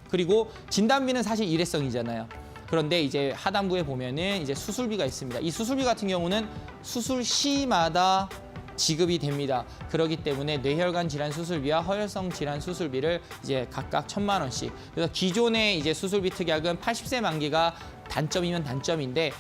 그리고 진단비는 사실 일회성이잖아요. 그런데 이제 하단부에 보면은 이제 수술비가 있습니다. 이 수술비 같은 경우는 수술 시마다 지급이 됩니다. 그렇기 때문에 뇌혈관 질환 수술비와 허혈성 질환 수술비를 이제 각각 1,000만 원씩. 그래서 기존의 이제 수술비 특약은 80세 만기가 단점이면 단점인데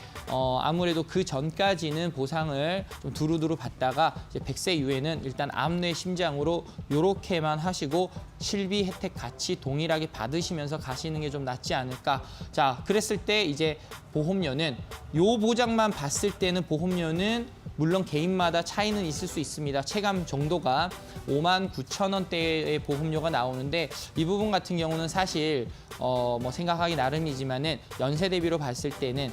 아무래도 그 전까지는 보상을 좀 두루두루 받다가 이제 100세 이후에는 일단 암, 뇌, 심장으로 요렇게만 하시고 실비 혜택 같이 동일하게 받으시면서 가시는 게 좀 낫지 않을까. 자, 그랬을 때 이제 보험료는 요 보장만 봤을 때는 보험료는 물론 개인마다 차이는 있을 수 있습니다. 체감 정도가 59,000원대의 보험료가 나오는데 이 부분 같은 경우는 사실 뭐 생각하기 나름이지만은 연세 대비로 봤을 때는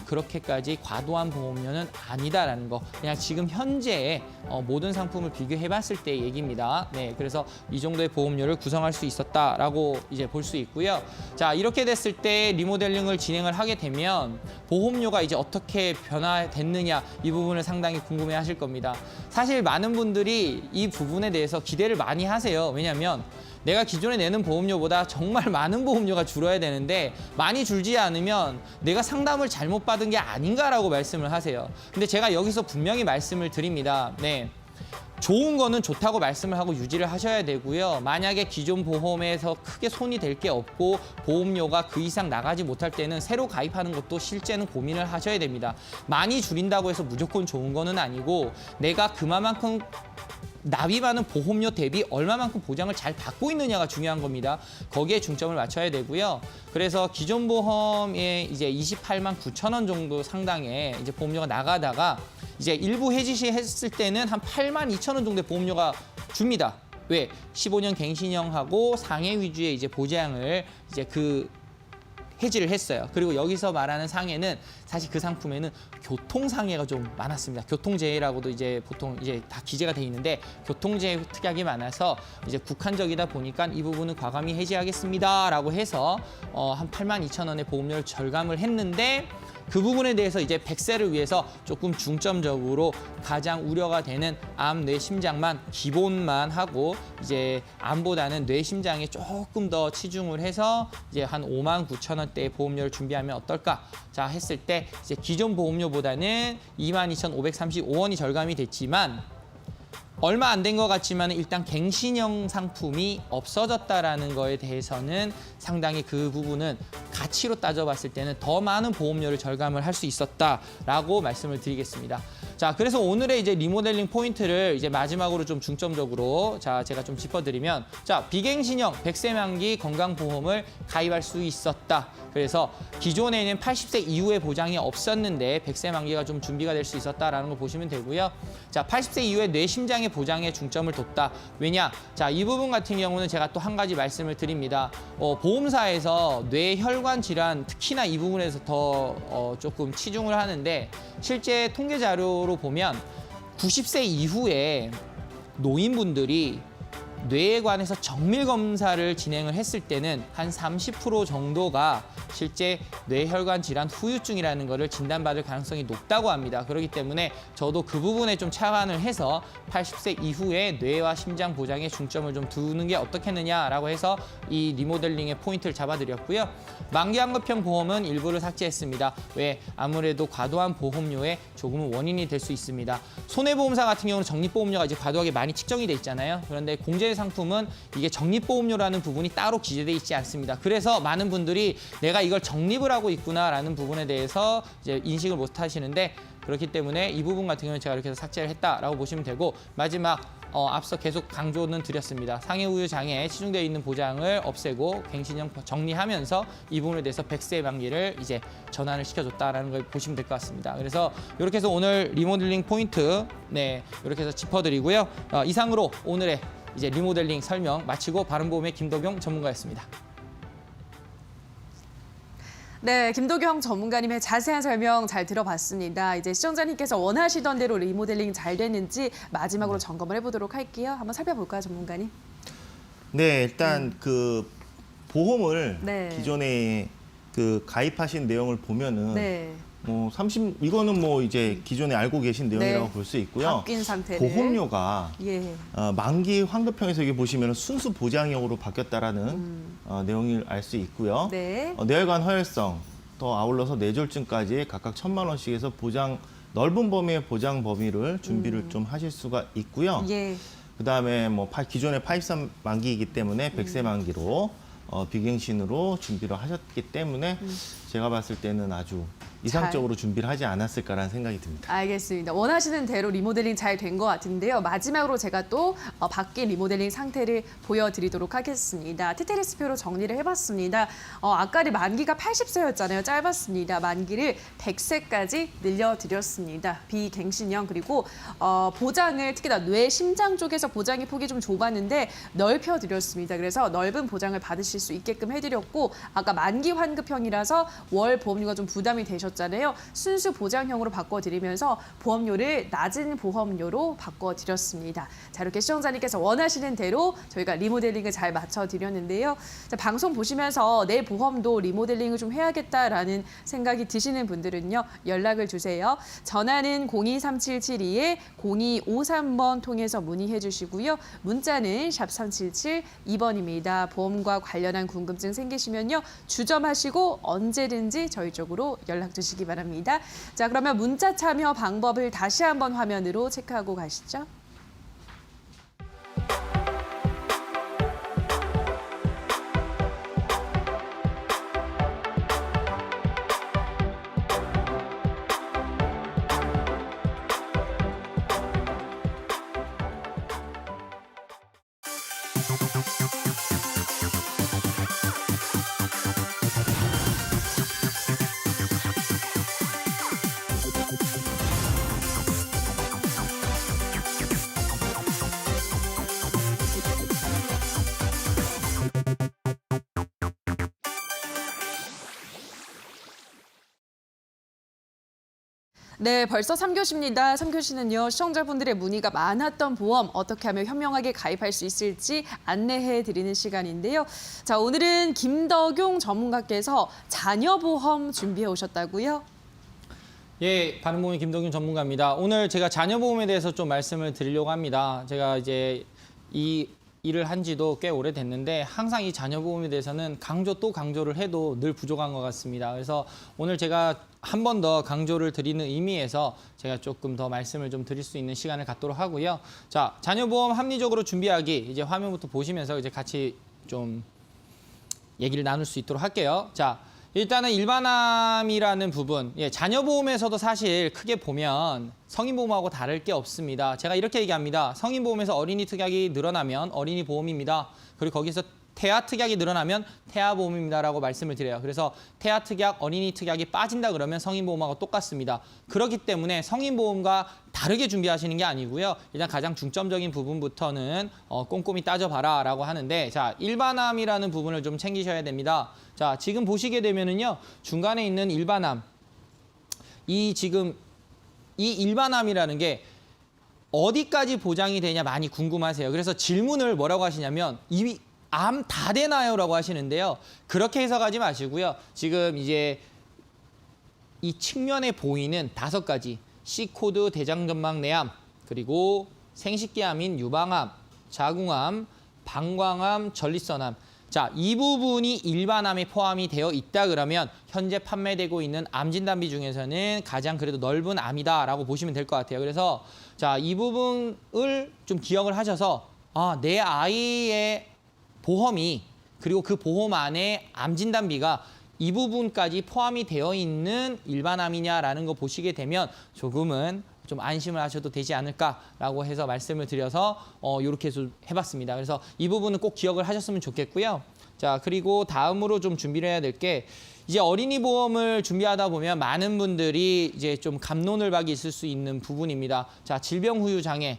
그렇게까지 과도한 보험료는 아니다라는 거. 그냥 지금 현재의 모든 상품을 비교해봤을 때 얘기입니다. 네, 그래서 이 정도의 보험료를 구성할 수 있었다라고 이제 볼 수 있고요. 자, 이렇게 됐을 때 리모델링을 진행을 하게 되면 보험료가 이제 어떻게 변화됐느냐 이 부분을 상당히 궁금해하실 겁니다. 사실 많은 분들이 이 부분에 대해서 기대를 많이 하세요. 왜냐하면 내가 기존에 내는 보험료보다 정말 많은 보험료가 줄어야 되는데 많이 줄지 않으면 내가 상담을 잘못 받은 게 아닌가라고 말씀을 하세요. 근데 제가 여기서 분명히 말씀을 드립니다. 네. 좋은 거는 좋다고 말씀을 하고 유지를 하셔야 되고요. 만약에 기존 보험에서 크게 손이 될 게 없고 보험료가 그 이상 나가지 못할 때는 새로 가입하는 것도 실제는 고민을 하셔야 됩니다. 많이 줄인다고 해서 무조건 좋은 거는 아니고 내가 그만큼 납입하는 보험료 대비 얼마만큼 보장을 잘 받고 있느냐가 중요한 겁니다. 거기에 중점을 맞춰야 되고요. 그래서 기존 보험에 이제 28만 9천 원 정도 상당의 이제 보험료가 나가다가 이제 일부 해지 시 했을 때는 한 8만 2천 원 정도의 보험료가 줍니다. 왜? 15년 갱신형하고 상해 위주의 이제 보장을 이제 해지를 했어요. 그리고 여기서 말하는 상해는 사실 그 상품에는 교통상해가 좀 많았습니다. 교통재해라고도 이제 보통 이제 다 기재가 돼 있는데 교통재해 특약이 많아서 이제 국한적이다 보니까 이 부분은 과감히 해지하겠습니다라고 해서 한 8만 2천 원의 보험료를 절감을 했는데 그 부분에 대해서 이제 100세를 위해서 조금 중점적으로 가장 우려가 되는 암, 뇌, 심장만 기본만 하고 이제 암보다는 뇌, 심장에 조금 더 치중을 해서 이제 한 5만 9천 원대의 보험료를 준비하면 어떨까? 자 했을 때 이제 기존 보험료보다는 22,535원이 절감이 됐지만 얼마 안 된 것 같지만 일단 갱신형 상품이 없어졌다라는 거에 대해서는 상당히 그 부분은 가치로 따져봤을 때는 더 많은 보험료를 절감을 할 수 있었다라고 말씀을 드리겠습니다. 자, 그래서 오늘의 이제 리모델링 포인트를 이제 마지막으로 좀 중점적으로 제가 좀 짚어드리면 비갱신형 100세 만기 건강보험을 가입할 수 있었다. 그래서 기존에는 80세 이후의 보장이 없었는데 100세 만기가 좀 준비가 될 수 있었다라는 걸 보시면 되고요. 80세 이후에 뇌심장의 보장에 중점을 뒀다. 왜냐? 이 부분 같은 경우는 제가 또 한 가지 말씀을 드립니다. 보험사에서 뇌혈관 질환 특히나 이 부분에서 더 조금 치중을 하는데 실제 통계 자료로 보면 90세 이후에 노인분들이 뇌에 관해서 정밀 검사를 진행을 했을 때는 한 30% 정도가 실제 뇌혈관 질환 후유증이라는 것을 진단받을 가능성이 높다고 합니다. 그렇기 때문에 저도 그 부분에 좀 착안을 해서 80세 이후에 뇌와 심장 보장에 중점을 좀 두는 게 어떻겠느냐라고 해서 이 리모델링의 포인트를 잡아드렸고요. 만기 환급형 보험은 일부를 삭제했습니다. 왜? 아무래도 과도한 보험료에 조금은 원인이 될 수 있습니다. 손해보험사 같은 경우는 적립보험료가 이제 과도하게 많이 측정이 돼 있잖아요. 그런데 공제 상품은 이게 적립보험료라는 부분이 따로 기재돼 있지 않습니다. 그래서 많은 분들이 내가 이걸 적립을 하고 있구나라는 부분에 대해서 이제 인식을 못 하시는데 그렇기 때문에 이 부분 같은 경우는 제가 이렇게 해서 삭제를 했다라고 보시면 되고 마지막 앞서 계속 강조는 드렸습니다. 상해 우유 장애에 치중되어 있는 보장을 없애고 갱신형 정리하면서 이 부분에 대해서 100세 만기를 이제 전환을 시켜줬다라는 걸 보시면 될 것 같습니다. 그래서 이렇게 해서 오늘 리모델링 포인트 이렇게 해서 짚어드리고요. 이상으로 오늘의 이제 리모델링 설명 마치고 바른보험의 김도경 전문가였습니다. 네, 김도경 전문가님의 자세한 설명 잘 들어봤습니다. 이제 시청자님께서 원하시던 대로 리모델링 잘 됐는지 마지막으로 점검을 해보도록 할게요. 한번 살펴볼까요, 전문가님? 네, 일단 그 보험을 네. 기존에 그 가입하신 내용을 보면은 네. 이거는 뭐 이제 기존에 알고 계신 내용이라고 네. 볼 수 있고요. 바뀐 상태를. 보험료가 예. 만기 환급형에서 여기 보시면 순수 보장형으로 바뀌었다라는 내용을 알 수 있고요. 네. 뇌혈관 허혈성, 또 아울러서 뇌졸중까지 각각 1,000만 원씩 해서 넓은 범위의 보장 범위를 준비를 좀 하실 수가 있고요. 예. 그다음에 기존에 83 만기이기 때문에 100세 만기로 비갱신으로 준비를 하셨기 때문에 제가 봤을 때는 아주 이상적으로 준비를 하지 않았을까라는 생각이 듭니다. 알겠습니다. 원하시는 대로 리모델링 잘 된 것 같은데요. 마지막으로 제가 또 바뀐 리모델링 상태를 보여드리도록 하겠습니다. TT리스표로 정리를 해봤습니다. 아까리 만기가 80세였잖아요. 짧았습니다. 만기를 100세까지 늘려드렸습니다. 비갱신형 그리고 보장을 특히나 뇌, 심장 쪽에서 보장의 폭이 좀 좁았는데 넓혀드렸습니다. 그래서 넓은 보장을 받으실 수 있게끔 해드렸고 아까 만기 환급형이라서 월 보험료가 좀 부담이 되셨죠. 하셨잖아요. 순수 보장형으로 바꿔드리면서 보험료를 낮은 보험료로 바꿔드렸습니다. 자, 이렇게 시청자님께서 원하시는 대로 저희가 리모델링을 잘 맞춰드렸는데요. 자, 방송 보시면서 내 보험도 리모델링을 좀 해야겠다라는 생각이 드시는 분들은요. 연락을 주세요. 전화는 023772-0253번 통해서 문의해 주시고요. 문자는 샵 377 2번입니다. 보험과 관련한 궁금증 생기시면요. 주점하시고 언제든지 저희 쪽으로 연락 주시기 바랍니다. 자, 그러면 문자 참여 방법을 다시 한번 화면으로 체크하고 가시죠. 네, 벌써 3교시입니다. 3교시는요, 시청자분들의 문의가 많았던 보험 어떻게 하면 현명하게 가입할 수 있을지 안내해 드리는 시간인데요. 자, 오늘은 김덕용 전문가께서 자녀보험 준비해 오셨다고요? 예, 바른보험의 김동균 전문가입니다. 오늘 제가 자녀보험에 대해서 좀 말씀을 드리려고 합니다. 제가 이제 이 일을 한 지도 꽤 오래됐는데 항상 이 자녀보험에 대해서는 강조 또 강조를 해도 늘 부족한 것 같습니다. 그래서 오늘 제가 한 번 더 강조를 드리는 의미에서 제가 조금 더 말씀을 좀 드릴 수 있는 시간을 갖도록 하고요. 자, 자녀보험 합리적으로 준비하기 이제 화면부터 보시면서 이제 같이 좀 얘기를 나눌 수 있도록 할게요. 자, 일단은 일반암이라는 부분, 예, 자녀보험에서도 사실 크게 보면 성인보험하고 다를 게 없습니다. 제가 이렇게 얘기합니다. 성인보험에서 어린이 특약이 늘어나면 어린이 보험입니다. 그리고 거기서 태아 특약이 늘어나면 태아보험입니다라고 말씀을 드려요. 그래서 태아 특약, 어린이 특약이 빠진다 그러면 성인보험하고 똑같습니다. 그렇기 때문에 성인보험과 다르게 준비하시는 게 아니고요. 일단 가장 중점적인 부분부터는 꼼꼼히 따져봐라라고 하는데, 자, 일반암이라는 부분을 좀 챙기셔야 됩니다. 자, 지금 보시게 되면은요, 중간에 있는 일반암, 이 일반암이라는 게 어디까지 보장이 되냐 많이 궁금하세요. 그래서 질문을 뭐라고 하시냐면 이 암 다 되나요?라고 하시는데요. 그렇게 해석하지 마시고요. 지금 이제 이 측면에 보이는 5가지 C코드 대장전막 내암, 그리고 생식기암인 유방암, 자궁암, 방광암, 전립선암. 자, 이 부분이 일반암에 포함이 되어 있다 그러면 현재 판매되고 있는 암 진단비 중에서는 가장 그래도 넓은 암이다라고 보시면 될 것 같아요. 그래서 자, 이 부분을 좀 기억을 하셔서 내 아이의 보험이, 그리고 그 보험 안에 암 진단비가 이 부분까지 포함이 되어 있는 일반암이냐라는 거 보시게 되면 조금은 좀 안심을 하셔도 되지 않을까라고 해서 말씀을 드려서 이렇게 해서 해봤습니다. 그래서 이 부분은 꼭 기억을 하셨으면 좋겠고요. 자, 그리고 다음으로 좀 준비를 해야 될 게, 이제 어린이 보험을 준비하다 보면 많은 분들이 이제 좀 갑론을박이 있을 수 있는 부분입니다. 자, 질병 후유 장애.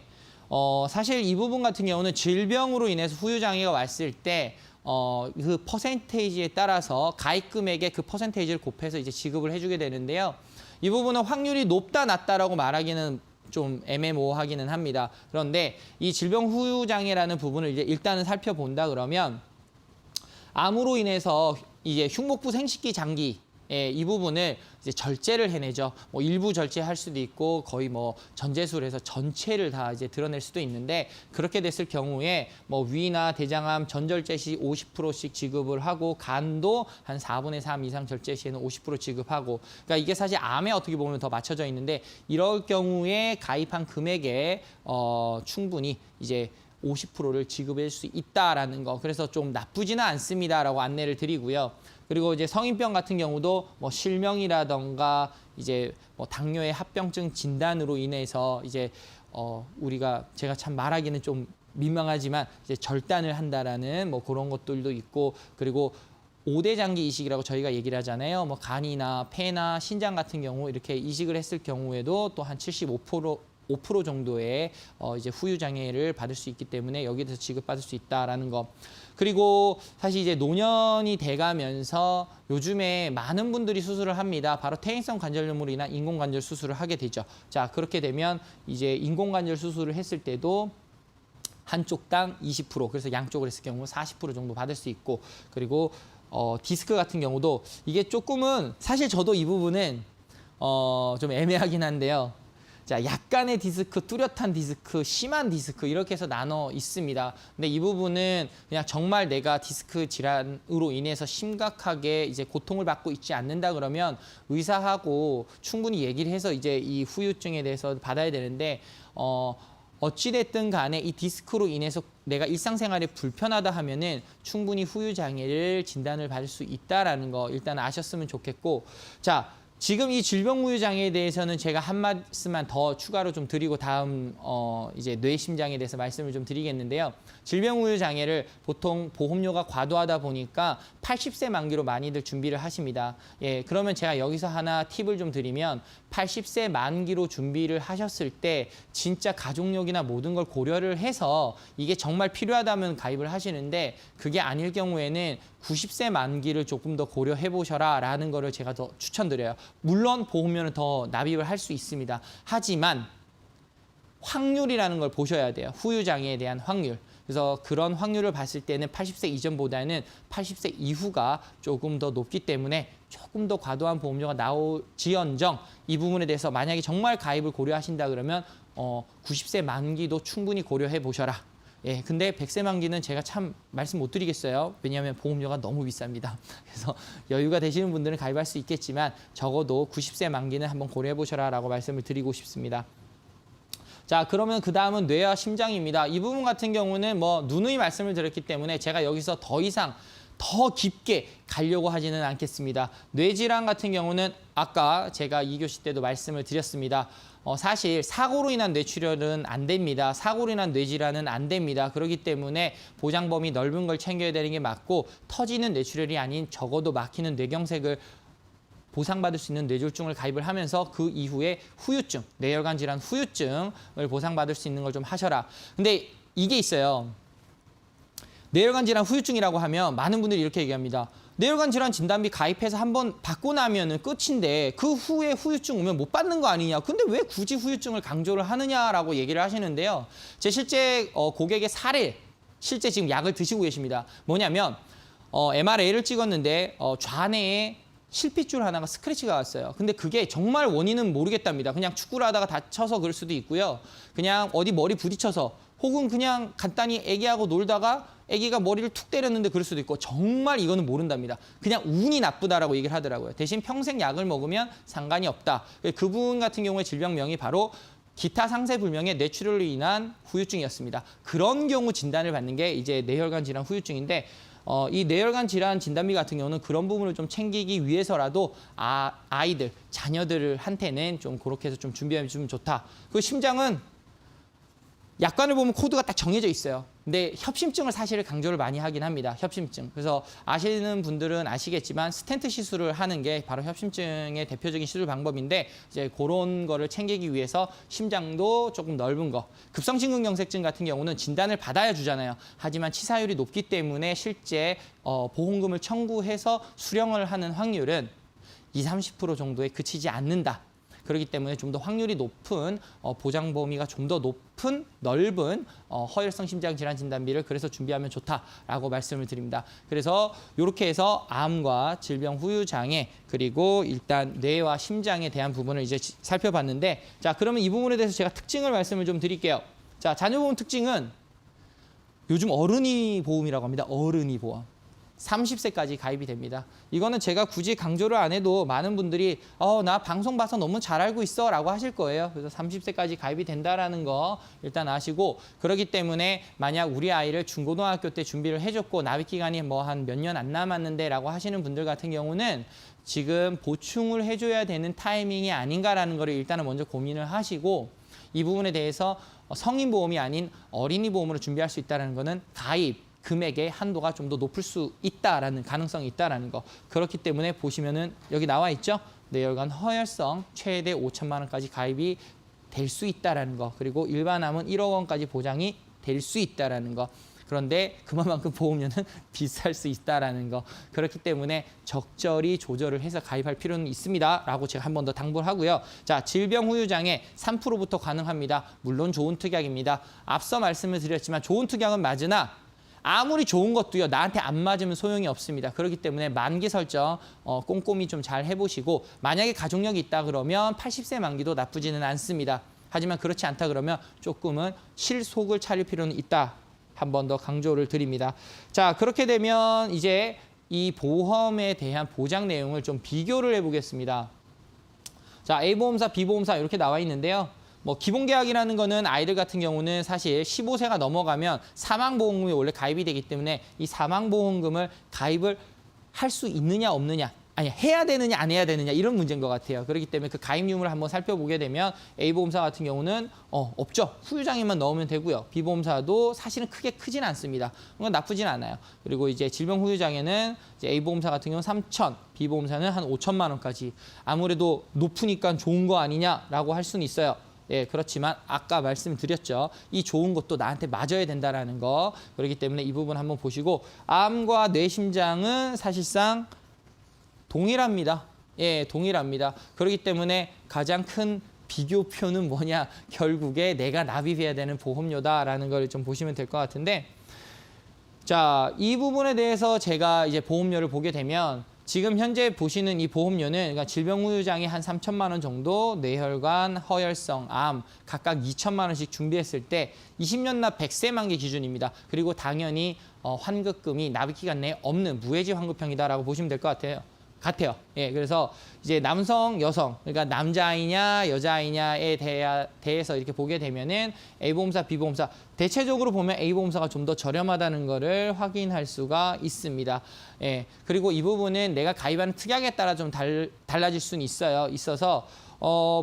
사실 이 부분 같은 경우는 질병으로 인해서 후유 장애가 왔을 때 그 퍼센테이지에 따라서 가입 금액의 그 퍼센테이지를 곱해서 이제 지급을 해주게 되는데요. 이 부분은 확률이 높다 낮다라고 말하기는 좀 애매모호하기는 합니다. 그런데 이 질병 후유 장애라는 부분을 이제 일단은 살펴본다 그러면, 암으로 인해서 이제 흉목부 생식기 장기, 이 부분을 이제 절제를 해내죠. 뭐 일부 절제할 수도 있고 거의 뭐 전제수를 해서 전체를 다 이제 드러낼 수도 있는데, 그렇게 됐을 경우에 뭐 위나 대장암 전절제 시 50%씩 지급을 하고, 간도 한 4분의 3 이상 절제 시에는 50% 지급하고, 그러니까 이게 사실 암에 어떻게 보면 더 맞춰져 있는데, 이럴 경우에 가입한 금액에 충분히 이제 50%를 지급할 수 있다라는 거. 그래서 좀 나쁘지는 않습니다라고 안내를 드리고요. 그리고 이제 성인병 같은 경우도 뭐 실명이라던가 이제 뭐 당뇨의 합병증 진단으로 인해서 이제 우리가, 제가 참 말하기는 좀 민망하지만 이제 절단을 한다라는 뭐 그런 것들도 있고, 그리고 5대 장기 이식이라고 저희가 얘기를 하잖아요. 뭐 간이나 폐나 신장 같은 경우 이렇게 이식을 했을 경우에도 또 한 75% 5% 정도의 이제 후유 장애를 받을 수 있기 때문에 여기에 대해서 지급받을 수 있다라는 거. 그리고 사실 이제 노년이 돼가면서 요즘에 많은 분들이 수술을 합니다. 바로 퇴행성 관절염으로 인한 인공관절 수술을 하게 되죠. 자, 그렇게 되면 이제 인공관절 수술을 했을 때도 한쪽당 20%, 그래서 양쪽을 했을 경우 40% 정도 받을 수 있고, 그리고 디스크 같은 경우도 이게 조금은 사실 저도 이 부분은 좀 애매하긴 한데요. 자, 약간의 디스크, 뚜렷한 디스크, 심한 디스크 이렇게 해서 나눠 있습니다. 근데 이 부분은 그냥 정말 내가 디스크 질환으로 인해서 심각하게 이제 고통을 받고 있지 않는다 그러면 의사하고 충분히 얘기를 해서 이제 이 후유증에 대해서 받아야 되는데 어찌됐든 간에 이 디스크로 인해서 내가 일상생활에 불편하다 하면은 충분히 후유 장애를 진단을 받을 수 있다라는 거 일단 아셨으면 좋겠고, 자, 지금 이 질병 후유 장애에 대해서는 제가 한 말씀만 더 추가로 좀 드리고 다음 이제 뇌심장에 대해서 말씀을 좀 드리겠는데요. 질병 후유 장애를 보통 보험료가 과도하다 보니까 80세 만기로 많이들 준비를 하십니다. 예, 그러면 제가 여기서 하나 팁을 좀 드리면 80세 만기로 준비를 하셨을 때 진짜 가족력이나 모든 걸 고려를 해서 이게 정말 필요하다면 가입을 하시는데 그게 아닐 경우에는 90세 만기를 조금 더 고려해 보셔라 라는 거를 제가 더 추천드려요. 물론 보험료는 더 납입을 할 수 있습니다. 하지만 확률이라는 걸 보셔야 돼요. 후유 장애에 대한 확률. 그래서 그런 확률을 봤을 때는 80세 이전보다는 80세 이후가 조금 더 높기 때문에 조금 더 과도한 보험료가 나올지언정 이 부분에 대해서 만약에 정말 가입을 고려하신다 그러면 90세 만기도 충분히 고려해 보셔라. 예, 근데 100세 만기는 제가 참 말씀 못 드리겠어요. 왜냐하면 보험료가 너무 비쌉니다. 그래서 여유가 되시는 분들은 가입할 수 있겠지만 적어도 90세 만기는 한번 고려해 보셔라라고 말씀을 드리고 싶습니다. 자, 그러면 그 다음은 뇌와 심장입니다. 이 부분 같은 경우는 뭐 누누이 말씀을 드렸기 때문에 제가 여기서 더 이상 더 깊게 가려고 하지는 않겠습니다. 뇌질환 같은 경우는 아까 제가 2교시 때도 말씀을 드렸습니다. 사실 사고로 인한 뇌출혈은 안 됩니다. 사고로 인한 뇌질환은 안 됩니다. 그렇기 때문에 보장 범위 넓은 걸 챙겨야 되는 게 맞고 터지는 뇌출혈이 아닌 적어도 막히는 뇌경색을 보상받을 수 있는 뇌졸중을 가입을 하면서 그 이후에 후유증, 뇌혈관 질환 후유증을 보상받을 수 있는 걸 좀 하셔라. 근데 이게 있어요. 뇌혈관 질환 후유증이라고 하면 많은 분들이 이렇게 얘기합니다. 뇌혈관 질환 진단비 가입해서 한번 받고 나면은 끝인데 그 후에 후유증 오면 못 받는 거 아니냐. 근데 왜 굳이 후유증을 강조를 하느냐라고 얘기를 하시는데요. 제 실제 고객의 사례, 실제 지금 약을 드시고 계십니다. 뭐냐면 MRA를 찍었는데 좌뇌에 실핏줄 하나가 스크래치가 왔어요. 근데 그게 정말 원인은 모르겠답니다. 그냥 축구를 하다가 다쳐서 그럴 수도 있고요. 그냥 어디 머리 부딪혀서 혹은 그냥 간단히 애기하고 놀다가 애기가 머리를 툭 때렸는데 그럴 수도 있고 정말 이거는 모른답니다. 그냥 운이 나쁘다라고 얘기를 하더라고요. 대신 평생 약을 먹으면 상관이 없다. 그분 같은 경우에 질병명이 바로 기타 상세 불명의 뇌출혈로 인한 후유증이었습니다. 그런 경우 진단을 받는 게 이제 뇌혈관 질환 후유증인데 이 뇌혈관 질환 진단비 같은 경우는 그런 부분을 좀 챙기기 위해서라도 아이들, 자녀들한테는 좀 그렇게 해서 좀 준비해 주면 좋다. 그 심장은 약관을 보면 코드가 딱 정해져 있어요. 근데 협심증을 사실 강조를 많이 하긴 합니다. 협심증. 그래서 아시는 분들은 아시겠지만 스텐트 시술을 하는 게 바로 협심증의 대표적인 시술 방법인데 이제 그런 거를 챙기기 위해서 심장도 조금 넓은 거. 급성심근경색증 같은 경우는 진단을 받아야 주잖아요. 하지만 치사율이 높기 때문에 실제 보험금을 청구해서 수령을 하는 확률은 20~30% 정도에 그치지 않는다. 그렇기 때문에 좀 더 확률이 높은 보장 범위가 좀 더 높은 넓은 허혈성 심장 질환 진단비를 그래서 준비하면 좋다라고 말씀을 드립니다. 그래서 이렇게 해서 암과 질병 후유 장애 그리고 일단 뇌와 심장에 대한 부분을 이제 살펴봤는데 자, 그러면 이 부분에 대해서 제가 특징을 말씀을 좀 드릴게요. 자, 자녀보험 특징은 요즘 어른이 보험이라고 합니다. 어른이 보험. 30세까지 가입이 됩니다. 이거는 제가 굳이 강조를 안 해도 많은 분들이 나 방송 봐서 너무 잘 알고 있어 라고 하실 거예요. 그래서 30세까지 가입이 된다라는 거 일단 아시고 그렇기 때문에 만약 우리 아이를 중고등학교 때 준비를 해줬고 납입 기간이 뭐 한 몇 년 안 남았는데 라고 하시는 분들 같은 경우는 지금 보충을 해줘야 되는 타이밍이 아닌가라는 거를 일단은 먼저 고민을 하시고 이 부분에 대해서 성인 보험이 아닌 어린이 보험으로 준비할 수 있다는 거는 가입 금액의 한도가 좀 더 높을 수 있다라는 가능성이 있다라는 거. 그렇기 때문에 보시면은 여기 나와 있죠. 뇌혈관 허혈성 최대 5천만 원까지 가입이 될 수 있다라는 거. 그리고 일반암은 1억 원까지 보장이 될 수 있다라는 거. 그런데 그만큼 보험료는 비쌀 수 있다라는 거. 그렇기 때문에 적절히 조절을 해서 가입할 필요는 있습니다라고 제가 한 번 더 당부를 하고요. 자, 질병 후유장애 3%부터 가능합니다. 물론 좋은 특약입니다. 앞서 말씀을 드렸지만 좋은 특약은 맞으나 아무리 좋은 것도요, 나한테 안 맞으면 소용이 없습니다. 그렇기 때문에 만기 설정 꼼꼼히 좀 잘 해보시고, 만약에 가족력이 있다 그러면 80세 만기도 나쁘지는 않습니다. 하지만 그렇지 않다 그러면 조금은 실속을 차릴 필요는 있다. 한 번 더 강조를 드립니다. 자, 그렇게 되면 이제 이 보험에 대한 보장 내용을 좀 비교를 해보겠습니다. 자, A보험사, B보험사 이렇게 나와 있는데요. 뭐 기본계약이라는 거는 아이들 같은 경우는 사실 15세가 넘어가면 사망보험금이 원래 가입이 되기 때문에 이 사망보험금을 가입을 할 수 있느냐 없느냐, 아니 해야 되느냐 안 해야 되느냐 이런 문제인 것 같아요. 그렇기 때문에 그 가입 유무를 한번 살펴보게 되면 A보험사 같은 경우는 없죠. 후유장애만 넣으면 되고요. B보험사도 사실은 크진 않습니다. 그건 나쁘진 않아요. 그리고 이제 질병 후유장애는 이제 A보험사 같은 경우는 3천, B보험사는 한 5천만 원까지. 아무래도 높으니까 좋은 거 아니냐라고 할 수는 있어요. 예, 그렇지만 아까 말씀드렸죠. 이 좋은 것도 나한테 맞아야 된다라는 거. 그렇기 때문에 이 부분 한번 보시고, 암과 뇌심장은 사실상 동일합니다. 예, 동일합니다. 그렇기 때문에 가장 큰 비교표는 뭐냐? 결국에 내가 납입해야 되는 보험료다라는 걸 좀 보시면 될 것 같은데, 자, 이 부분에 대해서 제가 이제 보험료를 보게 되면 지금 현재 보시는 이 보험료는 그러니까 질병 후유장애 한 3천만 원 정도, 뇌혈관, 허혈성, 암 각각 2천만 원씩 준비했을 때 20년 납 100세 만기 기준입니다. 그리고 당연히 환급금이 납입기간 내에 없는 무해지 환급형이다라고 보시면 될 것 같아요. 예, 그래서 이제 남성, 여성, 그러니까 남자아이냐 여자아이냐에 대해서 이렇게 보게 되면은 A보험사, B보험사 대체적으로 보면 A보험사가 좀 더 저렴하다는 거를 확인할 수가 있습니다. 예, 그리고 이 부분은 내가 가입하는 특약에 따라 좀 달라질 수는 있어서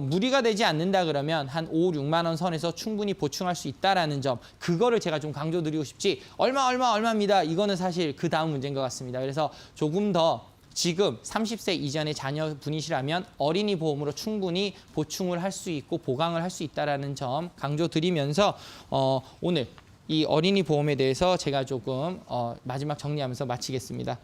무리가 되지 않는다 그러면 한 5, 6만 원 선에서 충분히 보충할 수 있다라는 점, 그거를 제가 좀 강조드리고 싶지, 얼마입니다. 이거는 사실 그 다음 문제인 것 같습니다. 그래서 조금 더 지금 30세 이전의 자녀분이시라면 어린이 보험으로 충분히 보충을 할 수 있고 보강을 할 수 있다는 점 강조드리면서 오늘 이 어린이 보험에 대해서 제가 조금 마지막 정리하면서 마치겠습니다.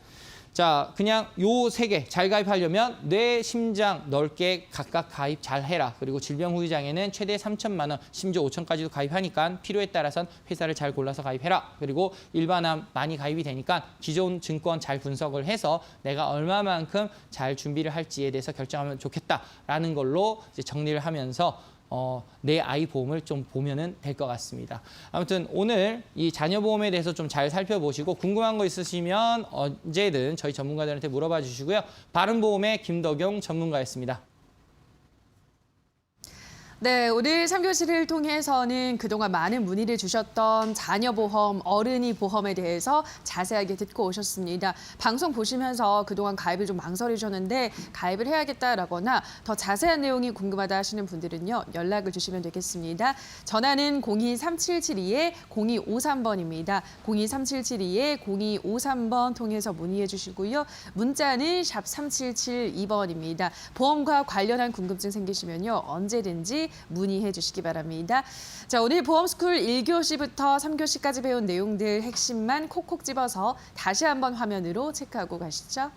자, 그냥 요 세 개 잘 가입하려면 뇌, 심장 넓게 각각 가입 잘 해라. 그리고 질병 후유장애는 최대 3천만 원, 심지어 5천까지도 가입하니까 필요에 따라선 회사를 잘 골라서 가입해라. 그리고 일반암 많이 가입이 되니까 기존 증권 잘 분석을 해서 내가 얼마만큼 잘 준비를 할지에 대해서 결정하면 좋겠다라는 걸로 이제 정리를 하면서 내 아이 보험을 좀 보면은 될 것 같습니다. 아무튼 오늘 이 자녀 보험에 대해서 좀 잘 살펴보시고 궁금한 거 있으시면 언제든 저희 전문가들한테 물어봐 주시고요. 바른보험의 김덕용 전문가였습니다. 네, 오늘 3교시를 통해서는 그동안 많은 문의를 주셨던 자녀보험, 어른이 보험에 대해서 자세하게 듣고 오셨습니다. 방송 보시면서 그동안 가입을 좀 망설이셨는데 가입을 해야겠다라거나 더 자세한 내용이 궁금하다 하시는 분들은요, 연락을 주시면 되겠습니다. 전화는 023772-0253번입니다. 023772-0253번 통해서 문의해 주시고요. 문자는 샵 3772번입니다. 보험과 관련한 궁금증 생기시면요, 언제든지 문의해 주시기 바랍니다. 자, 오늘 보험스쿨 1교시부터 3교시까지 배운 내용들 핵심만 콕콕 집어서 다시 한번 화면으로 체크하고 가시죠.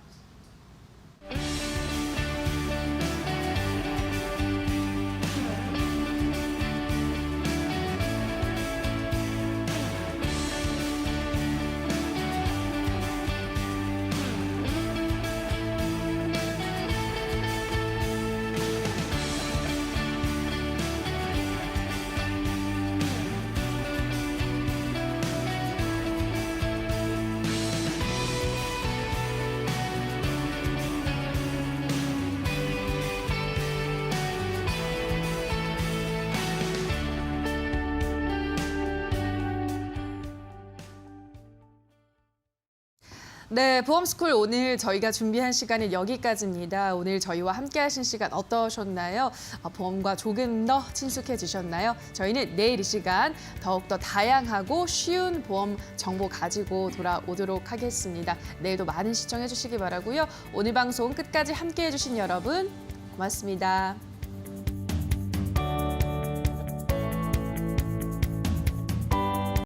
네, 보험스쿨 오늘 저희가 준비한 시간은 여기까지입니다. 오늘 저희와 함께 하신 시간 어떠셨나요? 보험과 조금 더 친숙해지셨나요? 저희는 내일 이 시간 더욱더 다양하고 쉬운 보험 정보 가지고 돌아오도록 하겠습니다. 내일도 많은 시청해 주시기 바라고요. 오늘 방송 끝까지 함께 해주신 여러분 고맙습니다.